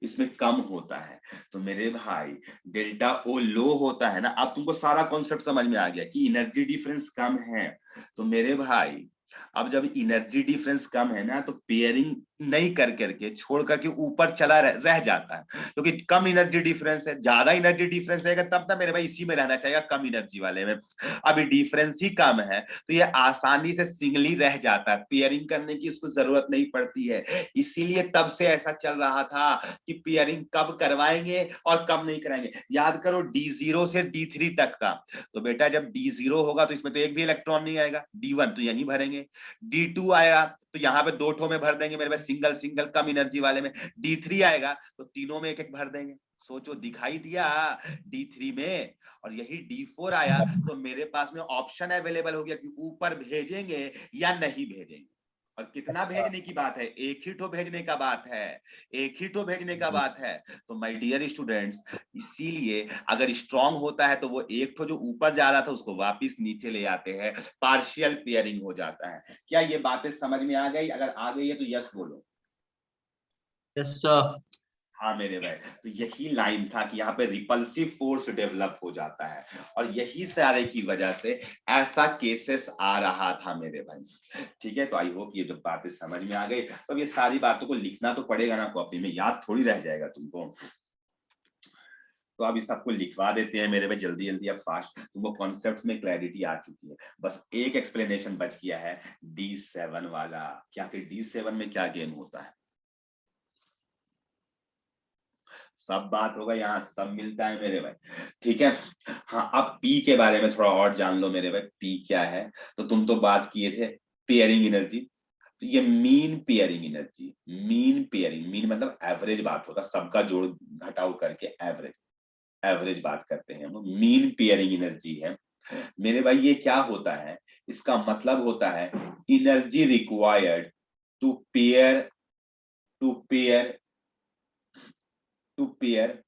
इसमें कम होता है। तो मेरे भाई डेल्टा ओ लो होता है ना, अब तुमको सारा कॉन्सेप्ट समझ में आ गया कि एनर्जी डिफरेंस कम है। तो मेरे भाई अब जब एनर्जी डिफरेंस कम है ना तो पेयरिंग नहीं कर करके छोड़ करके ऊपर चला रह जाता है, क्योंकि तो कम एनर्जी डिफरेंस है। ज्यादा एनर्जी डिफरेंस रहेगा तब ना मेरे भाई इसी में रहना चाहिए, कम एनर्जी वाले में। अभी डिफरेंस ही कम है तो ये आसानी से सिंगली रह जाता है, पेयरिंग करने की इसको जरूरत नहीं पड़ती है। इसीलिए तब से ऐसा चल रहा था कि पेयरिंग कब करवाएंगे और कब नहीं कराएंगे। याद करो D0 से D3 तक का, तो बेटा जब D0 होगा तो इसमें तो एक भी इलेक्ट्रॉन नहीं आएगा, D1 तो यहीं भरेंगे, D2 आएगा तो यहाँ पे 2 ठो में भर देंगे मेरे पास सिंगल कम एनर्जी वाले में, D3 आएगा तो तीनों में एक भर देंगे। सोचो दिखाई दिया D3 में, और यही D4 आया तो मेरे पास में ऑप्शन अवेलेबल हो गया कि ऊपर भेजेंगे या नहीं भेजेंगे। और कितना भेजने की बात है? एक ही ठो भेजने का बात है, तो माय डियर स्टूडेंट्स, इसीलिए अगर स्ट्रांग होता है तो वो एक ठो जो ऊपर जा रहा था उसको वापस नीचे ले आते हैं, पार्शियल पेयरिंग हो जाता है। क्या ये बातें समझ में आ गई? अगर आ गई है तो यस बोलो। Yes sir. हाँ मेरे भाई, तो यही लाइन था कि यहाँ पे रिपल्सिव फोर्स डेवलप हो जाता है, और यही सारे की वजह से ऐसा केसेस आ रहा था मेरे भाई। ठीक है, तो आई होप ये जब बातें समझ में आ गई, तो ये सारी बातों को लिखना तो पड़ेगा ना कॉपी में, याद थोड़ी रह जाएगा तुमको। तो अब इस सबको लिखवा देते हैं मेरे भाई जल्दी जल्दी, अब फास्ट, तुमको कॉन्सेप्ट में क्लैरिटी आ चुकी है। बस एक एक्सप्लेनेशन बच गया है, D7 वाला। क्या फिर D7 में क्या गेम होता है? सब बात होगा, यहाँ सब मिलता है मेरे भाई। ठीक है, हाँ अब पी के बारे में थोड़ा और जान लो मेरे भाई, पी क्या है। तो तुम तो बात किए थे पेयरिंग एनर्जी, तो ये mean pairing energy, mean pairing, mean मतलब एवरेज बात होता है, सबका जोड़ घटाव करके एवरेज, एवरेज बात करते हैं हम, मीन पेयरिंग एनर्जी है मेरे भाई। ये क्या होता है, इसका मतलब होता है energy required to pair, to pair, to pair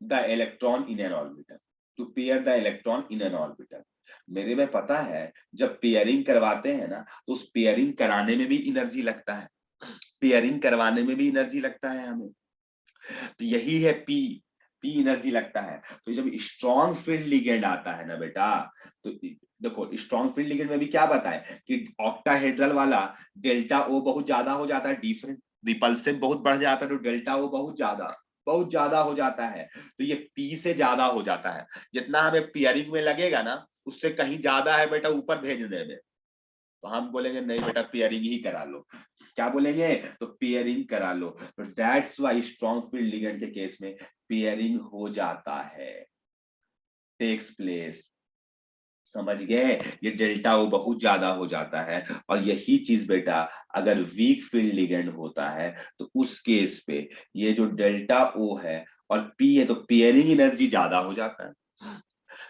the electron in an orbital, to pair the electron in an orbital. मेरे में पता है जब पेयरिंग करवाते हैं ना तो उस पेयरिंग कराने में भी एनर्जी लगता है, पेयरिंग करवाने में भी एनर्जी लगता है हमें, तो यही है पी, पी एनर्जी लगता है। तो जब स्ट्रॉन्ग फील्ड लिगेंड आता है ना बेटा, तो देखो स्ट्रॉन्ग फील्ड लिगेंड में भी क्या बताएं कि ऑक्टाहेड्रल वाला डेल्टा ओ बहुत ज्यादा हो जाता है, डिफरेंस रिपल्सिव बहुत बढ़ जाता है, तो डेल्टा ओ बहुत ज्यादा हो जाता है, तो ये पी से ज्यादा हो जाता है। जितना हमें पेयरिंग में लगेगा ना उससे कहीं ज्यादा है बेटा ऊपर भेजने में, तो हम बोलेंगे नहीं बेटा पेयरिंग ही करा लो। क्या बोलेंगे, तो पेयरिंग करा लो। तो that's why strong field ligand के केस में पेयरिंग हो जाता है, टेक्स प्लेस। समझ गए, ये डेल्टा ओ बहुत ज्यादा हो जाता है। और यही चीज बेटा अगर वीक फील्ड लिगेंड होता है तो उस केस पे ये जो डेल्टा ओ है और पी है तो पेयरिंग एनर्जी ज्यादा हो जाता है,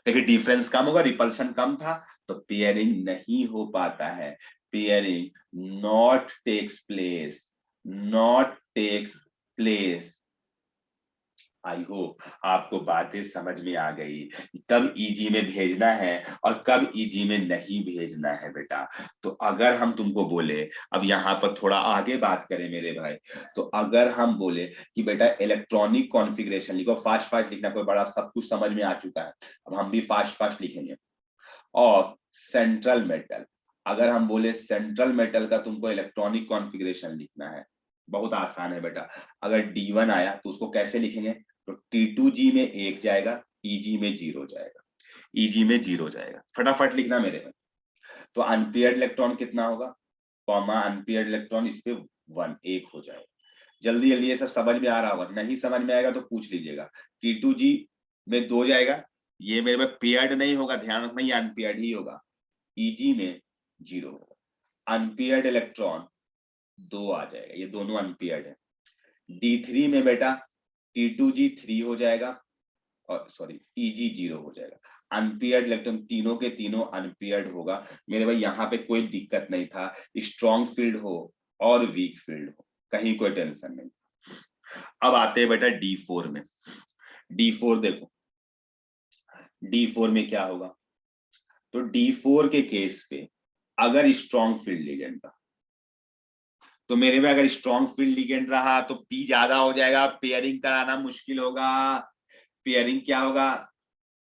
लेकिन डिफरेंस कम होगा, रिपल्शन कम था, तो पेयरिंग नहीं हो पाता है, pairing not takes place, not takes place. I hope आपको बातें समझ में आ गई, कब ईजी में भेजना है और कब ईजी में नहीं भेजना है बेटा। तो अगर हम तुमको बोले, अब यहाँ पर थोड़ा आगे बात करें मेरे भाई, तो अगर हम बोले कि बेटा इलेक्ट्रॉनिक कॉन्फ़िगरेशन लिखो, फास्ट फास्ट लिखना, कोई बड़ा सब कुछ समझ में आ चुका है, अब हम भी फास्ट फास्ट लिखेंगे। ऑफ सेंट्रल मेटल, अगर हम बोले सेंट्रल मेटल का तुमको इलेक्ट्रॉनिक कॉन्फ़िगरेशन लिखना है, बहुत आसान है बेटा। अगर D1 आया तो उसको कैसे लिखेंगे, तो T2G में 1 जाएगा, EG में 0 जाएगा, EG में 0 जाएगा, फटाफट लिखना मेरे में। तो अनपेयर्ड इलेक्ट्रॉन कितना होगा, कॉमा अनपेयर्ड इलेक्ट्रॉन, इस पे 1 हो जाएगा। जल्दी जल्दी ये सब समझ में आ रहा होगा, नहीं समझ में आएगा तो पूछ लीजिएगा। T2G में 2 जाएगा, ये मेरे में पेयर्ड नहीं होगा, ध्यान रखना ये अनपेयर्ड ही होगा, EG में 0 होगा। अनपेयर्ड इलेक्ट्रॉन 2 आ जाएगा, ये दोनों अनपेयर्ड है। D3 में बेटा T2G 3 हो जाएगा, और सॉरी EG 0 हो जाएगा। अनपेयर्ड इलेक्ट्रॉन तीनों के तीनों अनपेयर्ड होगा मेरे भाई, यहाँ पे कोई दिक्कत नहीं था, स्ट्रॉन्ग फील्ड हो और वीक फील्ड हो, कहीं कोई टेंशन नहीं। अब आते हैं बेटा D4 में। D4 देखो, D4 में क्या होगा, तो D4 के केस पे अगर स्ट्रॉन्ग फील्ड लिगेंड का, तो मेरे में अगर स्ट्रॉन्ग फील्ड लिगेंड रहा तो पी ज्यादा हो जाएगा, पेयरिंग कराना मुश्किल होगा। पेयरिंग क्या होगा,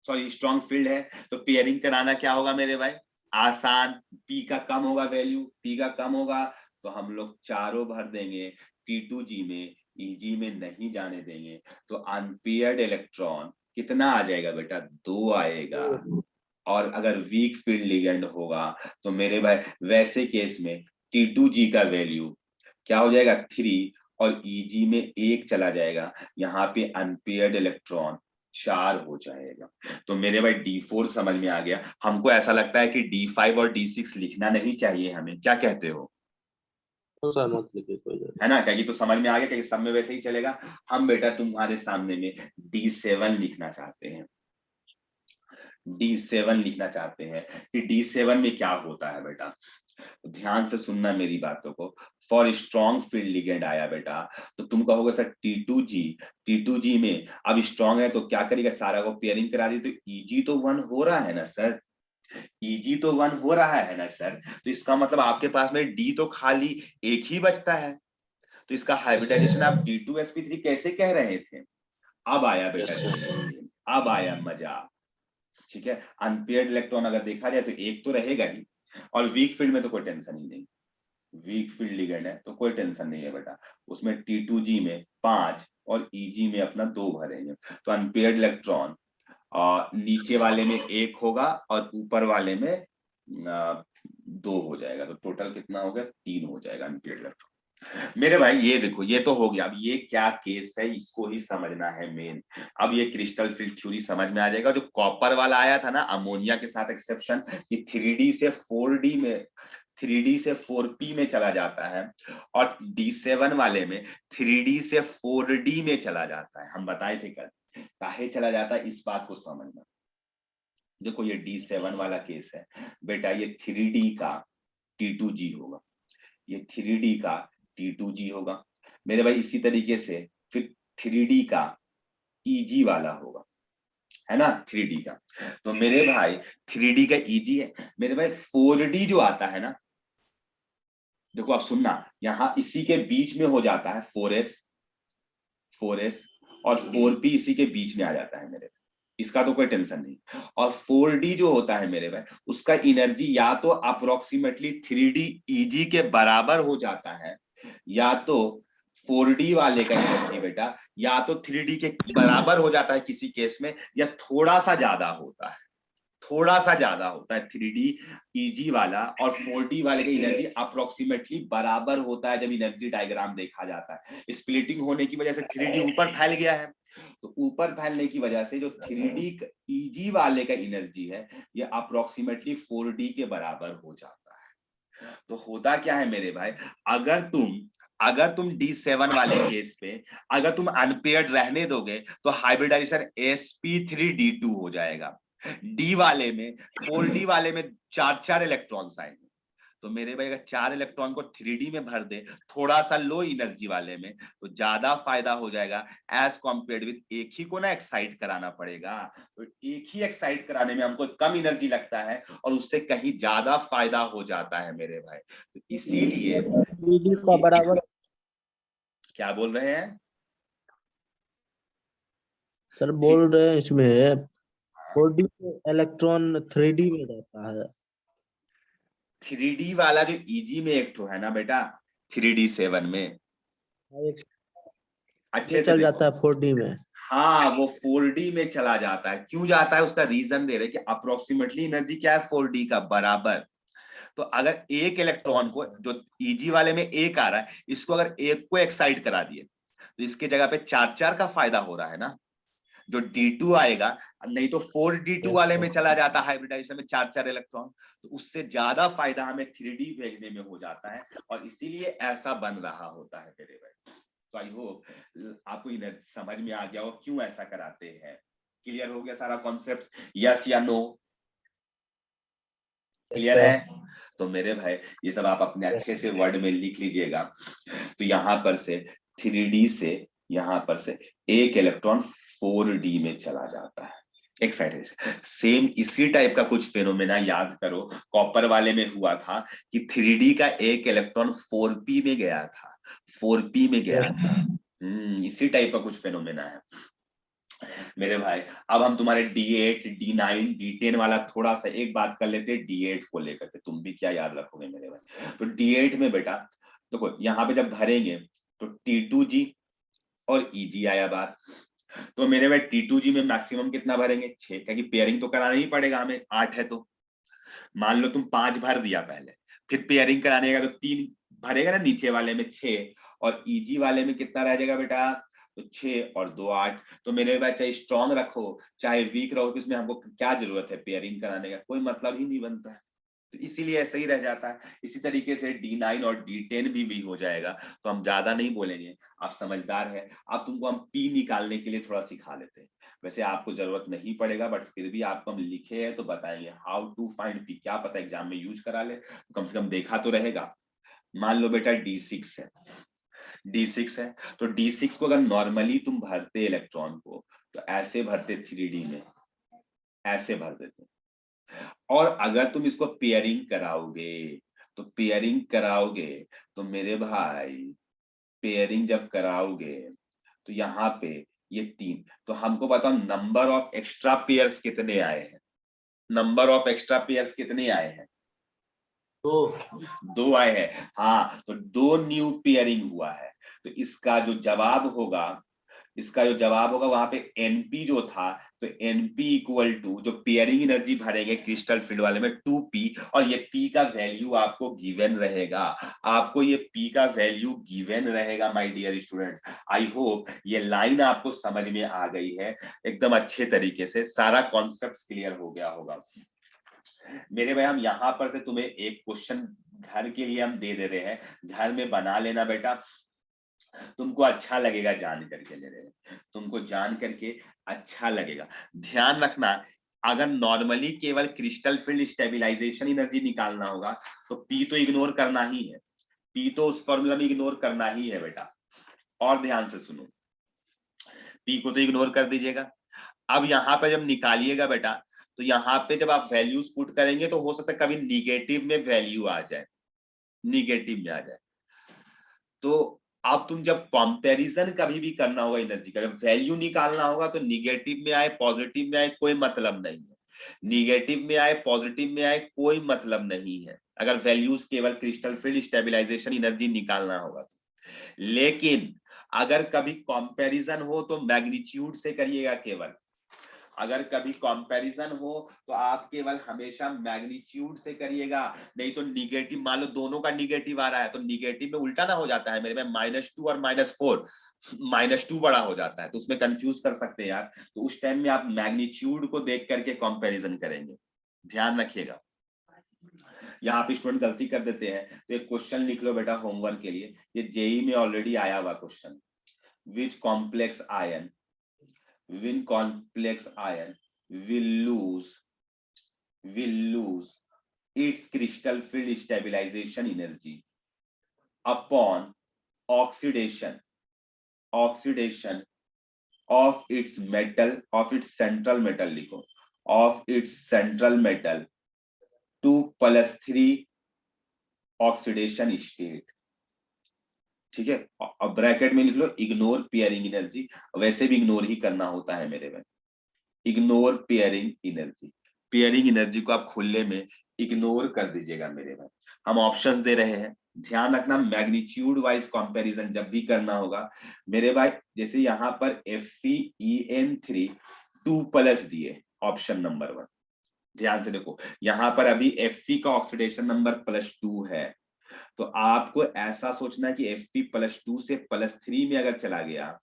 सॉरी स्ट्रॉन्ग फील्ड है तो पेयरिंग कराना क्या होगा मेरे भाई, आसान, पी का कम होगा वैल्यू, पी का कम होगा तो हम लोग चारों भर देंगे T2G में, EG में नहीं जाने देंगे, तो अनपेयर्ड इलेक्ट्रॉन कितना आ जाएगा बेटा, 2 आएगा। और अगर वीक फील्ड लिगेंड होगा तो मेरे भाई वैसे केस में T2G का वैल्यू क्या हो जाएगा, 3, और EG में 1 चला जाएगा, यहाँ पे अनपेयर्ड इलेक्ट्रॉन 4 हो जाएगा। तो मेरे भाई D4 समझ में आ गया। हमको ऐसा लगता है कि D5 और D6 लिखना नहीं चाहिए हमें, क्या कहते हो, तो सर मत लिखिए कोई जरूरत है ना, क्योंकि तो समझ में आ गया कि सब में वैसे ही चलेगा। हम बेटा तुम्हारे सामने में D7 लिखना चाहते हैं, D7 लिखना चाहते हैं कि D7 में क्या होता है बेटा, ध्यान से सुनना मेरी बातों को। फॉर स्ट्रॉन्ग फील्ड लिगेंड आया बेटा, तो तुम कहोगे सर T2G में अब स्ट्रॉन्ग है तो क्या करेगा, सारा को पेयरिंग करा दी, तो EG तो 1 हो रहा है ना सर, EG तो 1 हो रहा है ना सर, तो इसका मतलब आपके पास में D तो खाली 1 ही बचता है, तो इसका हाइब्रिडाइजेशन आप D2sp3 कैसे कह रहे थे। अब आया बेटा अब आया मजा, ठीक है। अनपेयर्ड इलेक्ट्रॉन अगर देखा जाए तो 1 तो रहेगा ही, और वीक फील्ड में तो कोई टेंशन ही नहीं, वीक फील्ड लिगेंड है तो कोई टेंशन नहीं है बेटा, उसमें T2G में 5 और EG में अपना 2 भरेंगे, तो अनपेयर्ड इलेक्ट्रॉन नीचे वाले में 1 होगा और ऊपर वाले में 2 हो जाएगा, तो टोटल कितना हो गया, 3 हो जाएगा अनपेयर्ड इलेक्ट्रॉन। मेरे भाई ये देखो, ये तो हो गया, अब ये क्या केस है इसको ही समझना है मेन। अब ये क्रिस्टल फील्ड थ्योरी समझ में आ जाएगा। जो कॉपर वाला आया था ना अमोनिया के साथ एक्सेप्शन, कि 3D से 4D में, 3D से 4P में चला जाता है और D7 वाले में 3D से 4D में चला जाता है। हम बताए थे कल काहे चला जाता है, इस बात को समझना। देखो ये D7 वाला केस है बेटा, ये 3D का T2G होगा, ये 3D का T2G होगा मेरे भाई। इसी तरीके से फिर 3D का EG वाला होगा, है ना, 3D का। तो मेरे भाई 3D का EG है मेरे भाई। 4D जो आता है ना, देखो आप सुनना, यहाँ इसी के बीच में हो जाता है 4S और 4P इसी के बीच में आ जाता है मेरे भाई, इसका तो कोई टेंशन नहीं। और 4D जो होता है मेरे भाई, उसका एनर्जी या तो अप्रोक्सीमेटली 3D EG के बराबर हो जाता है, या तो 4D वाले का एनर्जी बेटा या तो 3D के बराबर हो जाता है किसी केस में, या थोड़ा सा ज्यादा होता है, थोड़ा सा ज्यादा होता है। 3D EG वाला और 4D वाले का एनर्जी अप्रोक्सीमेटली बराबर होता है जब एनर्जी डायग्राम देखा जाता है। स्प्लिटिंग होने की वजह से 3D ऊपर फैल गया है, तो ऊपर फैलने की वजह से जो 3D EG वाले का एनर्जी है ये अप्रोक्सीमेटली 4D के बराबर हो जाता है। तो होता क्या है मेरे भाई, अगर तुम D7 वाले केस पे अगर तुम अनपेयर्ड रहने दोगे तो हाइब्रिडाइजेशन sp3d2 हो जाएगा। D वाले में 4D वाले में 4 इलेक्ट्रॉन्स आएंगे, तो मेरे भाई अगर 4 इलेक्ट्रॉन को 3D में भर दे थोड़ा सा लो एनर्जी वाले में, तो ज्यादा फायदा हो जाएगा एज कॉम्पेयर्ड विद एक ही को ना एक्साइट कराना पड़ेगा। तो एक ही एक्साइट कराने में हमको कम एनर्जी लगता है और उससे कहीं ज्यादा फायदा हो जाता है मेरे भाई। तो इसीलिए का बराबर क्या बोल रहे हैं सर? बोल रहे हैं इसमें 4D इलेक्ट्रॉन 3D में जाता है। 3D वाला जो EG में एक ठो है ना बेटा 3D7 में, अच्छे से चल देखो, जाता है 4D में। हाँ वो 4D में चला जाता है। क्यों जाता है उसका रीजन दे रहे कि अप्रोक्सीमेटली एनर्जी क्या है 4D का बराबर। तो अगर एक इलेक्ट्रॉन को जो EG वाले में एक आ रहा है, इसको अगर एक को एक्साइट करा दिए तो इसके जगह पे 4 का फायदा हो रहा है ना। जो D2 आएगा, नहीं तो 4D2 वाले में चला जाता है हाइब्रिडाइजेशन में 4 इलेक्ट्रॉन, तो उससे ज्यादा फायदा हमें 3D भेजने में हो जाता है और इसीलिए ऐसा बन रहा होता है मेरे भाई। तो आई होप आपको समझ में आ गया हो क्यों ऐसा कराते हैं। क्लियर हो गया सारा कॉन्सेप्ट, यस या नो? क्लियर है? तो मेरे भाई ये सब आप अपने अच्छे से वर्ड में लिख लीजिएगा। तो यहाँ पर से 3D से यहाँ पर से एक इलेक्ट्रॉन 4D में चला जाता है, एक्साइटेशन। सेम इसी टाइप का कुछ फेनोमेना याद करो कॉपर वाले में हुआ था कि 3D का एक इलेक्ट्रॉन 4P में गया था, 4P में गया था। इसी टाइप का कुछ फेनोमेना है मेरे भाई। अब हम तुम्हारे D8 D9 D10 वाला थोड़ा सा एक बात कर लेते हैं D8 को लेकर के, तुम भी क्या याद रखोगे मेरे भाई। तो D8 में बेटा देखो यहाँ पे जब भरेंगे तो T2G और EG आया बात। तो मेरे भाई T2G में मैक्सिमम कितना भरेंगे 6, क्योंकि पेयरिंग तो कराना ही पड़ेगा हमें, 8 है तो मान लो तुम 5 भर दिया पहले, फिर पेयरिंग कराने का तो 3 भरेगा ना नीचे वाले में 6, और EG वाले में कितना रह जाएगा बेटा, तो 6 और 2 8। तो मेरे भाई चाहे स्ट्रॉन्ग रखो चाहे वीक रहो, इसमें हमको क्या जरूरत है पेयरिंग कराने का, कोई मतलब ही नहीं बनता है, तो इसीलिए ऐसा ही रह जाता है। इसी तरीके से D9 और D10 भी हो जाएगा। तो हम ज्यादा नहीं बोलेंगे, आप समझदार है, आप तुमको हम P निकालने के लिए थोड़ा सिखा लेते हैं। वैसे आपको जरूरत नहीं पड़ेगा बट फिर भी आपको हम लिखे हैं तो बताएंगे हाउ टू फाइंड P। क्या पता एग्जाम में यूज करा ले तो कम से कम देखा तो रहेगा। मान लो बेटा D6 है, D6 है तो D6 को अगर नॉर्मली तुम भरते इलेक्ट्रॉन को तो ऐसे भरते 3D में, ऐसे भर देते। और अगर तुम इसको पेयरिंग कराओगे तो मेरे भाई पेयरिंग जब कराओगे तो यहाँ पे ये 3, तो हमको बताओ नंबर ऑफ एक्स्ट्रा पेयर्स कितने आए हैं, नंबर ऑफ एक्स्ट्रा पेयर्स कितने आए हैं, 2 आए हैं। हाँ तो 2 न्यू पेयरिंग हुआ है। तो इसका जो जवाब होगा वहां पे NP जो था, तो NP इक्वल टू जो पेयरिंग एनर्जी भरेंगे क्रिस्टल फील्ड वाले में 2P, और ये P का वैल्यू आपको गिवन रहेगा, my dear student. I hope ये लाइन आपको समझ में आ गई है एकदम अच्छे तरीके से, सारा कॉन्सेप्ट क्लियर हो गया होगा। मेरे भाई हम यहाँ पर से तुम्हें एक क्वेश्चन घर के लिए हम दे रहे हैं, घर में बना लेना बेटा, तुमको अच्छा लगेगा जान करके ले रहे हैं, तुमको जान करके अच्छा लगेगा। ध्यान रखना, अगर नॉर्मली केवल क्रिस्टल फील्ड स्टेबलाइजेशन एनर्जी निकालना होगा तो पी तो इग्नोर करना ही है, पी तो उस फॉर्मूला में इग्नोर करना ही है बेटा। और ध्यान से सुनो, पी को तो इग्नोर कर दीजिएगा। अब यहाँ पे जब निकालिएगा बेटा, तो यहाँ पे जब आप वैल्यूज पुट करेंगे तो हो सकता है कभी निगेटिव में वैल्यू आ जाए, निगेटिव में आ जाए। तो अब तुम जब कंपैरिजन कभी भी करना होगा एनर्जी का, जब वैल्यू निकालना होगा तो निगेटिव में आए पॉजिटिव में आए कोई मतलब नहीं है, निगेटिव में आए पॉजिटिव में आए कोई मतलब नहीं है, अगर वैल्यूज केवल क्रिस्टल फील्ड स्टेबलाइजेशन एनर्जी निकालना होगा तो। लेकिन अगर कभी कंपैरिजन हो तो मैग्नीट्यूड से करिएगा केवल, अगर कभी कंपैरिजन हो तो आप केवल हमेशा मैग्नीट्यूड से करिएगा, नहीं तो निगेटिव, मान लो दोनों का निगेटिव आ रहा है तो निगेटिव में उल्टा ना हो जाता है मेरे में -2 और -4, -2 बड़ा हो जाता है तो उसमें कंफ्यूज कर सकते हैं यार, तो उस टाइम में आप मैग्नीट्यूड को देख करके कंपैरिजन करेंगे, ध्यान रखिएगा। यहाँ पे स्टूडेंट गलती कर देते हैं, तो एक क्वेश्चन लिख लो बेटा होमवर्क के लिए, ये जेई में ऑलरेडी आया हुआ question, which complex ion when complex ion will lose its crystal field stabilization energy upon oxidation of its central metal, लिखो, of its central metal to +3 oxidation state। ठीक है, अब ब्रैकेट में लिख लो इग्नोर पेयरिंग एनर्जी, वैसे भी ignore ही करना होता है मेरे में, ignore pairing energy, pairing energy को आप खुले में इग्नोर कर दीजिएगा मेरे में। हम ऑप्शंस दे रहे हैं, ध्यान रखना मैग्नीट्यूड वाइज कंपैरिजन जब भी करना होगा मेरे भाई, जैसे यहाँ पर FeEN3 2+ दिए ऑप्शन नंबर 1, ध्यान से देखो यहाँ पर अभी Fe का ऑक्सीडेशन नंबर +2 है, तो आपको ऐसा सोचना कि Fe+2 से +3 में अगर चला गया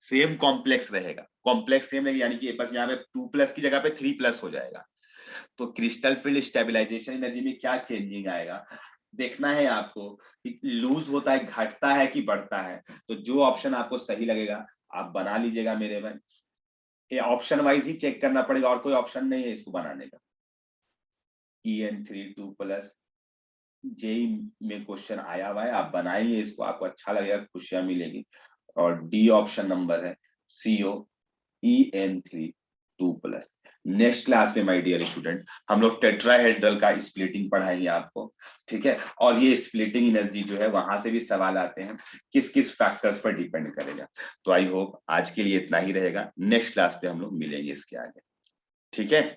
सेम कॉम्प्लेक्स रहेगा, कॉम्प्लेक्स सेम रहेगा, यानी कि बस यहाँ पे 2+ की जगह पे 3+ हो जाएगा, तो क्रिस्टल फील्ड स्टेबलाइजेशन एनर्जी में क्या चेंजिंग आएगा देखना है आपको, कि लूज होता है, घटता है कि बढ़ता है। तो जो ऑप्शन आपको सही लगेगा आप बना लीजिएगा मेरे भाई, ये ऑप्शन वाइज ही चेक करना पड़ेगा और कोई ऑप्शन नहीं है इसको बनाने का। EN3 2+, जेई में क्वेश्चन आया हुआ है, आप बनाइए इसको, आपको अच्छा लगेगा, खुशियां मिलेगी। और डी ऑप्शन नंबर है COEN3 2+। नेक्स्ट क्लास में माय डियर स्टूडेंट हम लोग टेट्राहेड्रल का स्प्लिटिंग पढ़ाएंगे आपको, ठीक है, और ये स्प्लिटिंग एनर्जी जो है वहां से भी सवाल आते हैं, किस किस फैक्टर्स पर डिपेंड करेगा। तो आई होप आज के लिए इतना ही रहेगा, नेक्स्ट क्लास पे हम लोग मिलेंगे इसके आगे, ठीक है।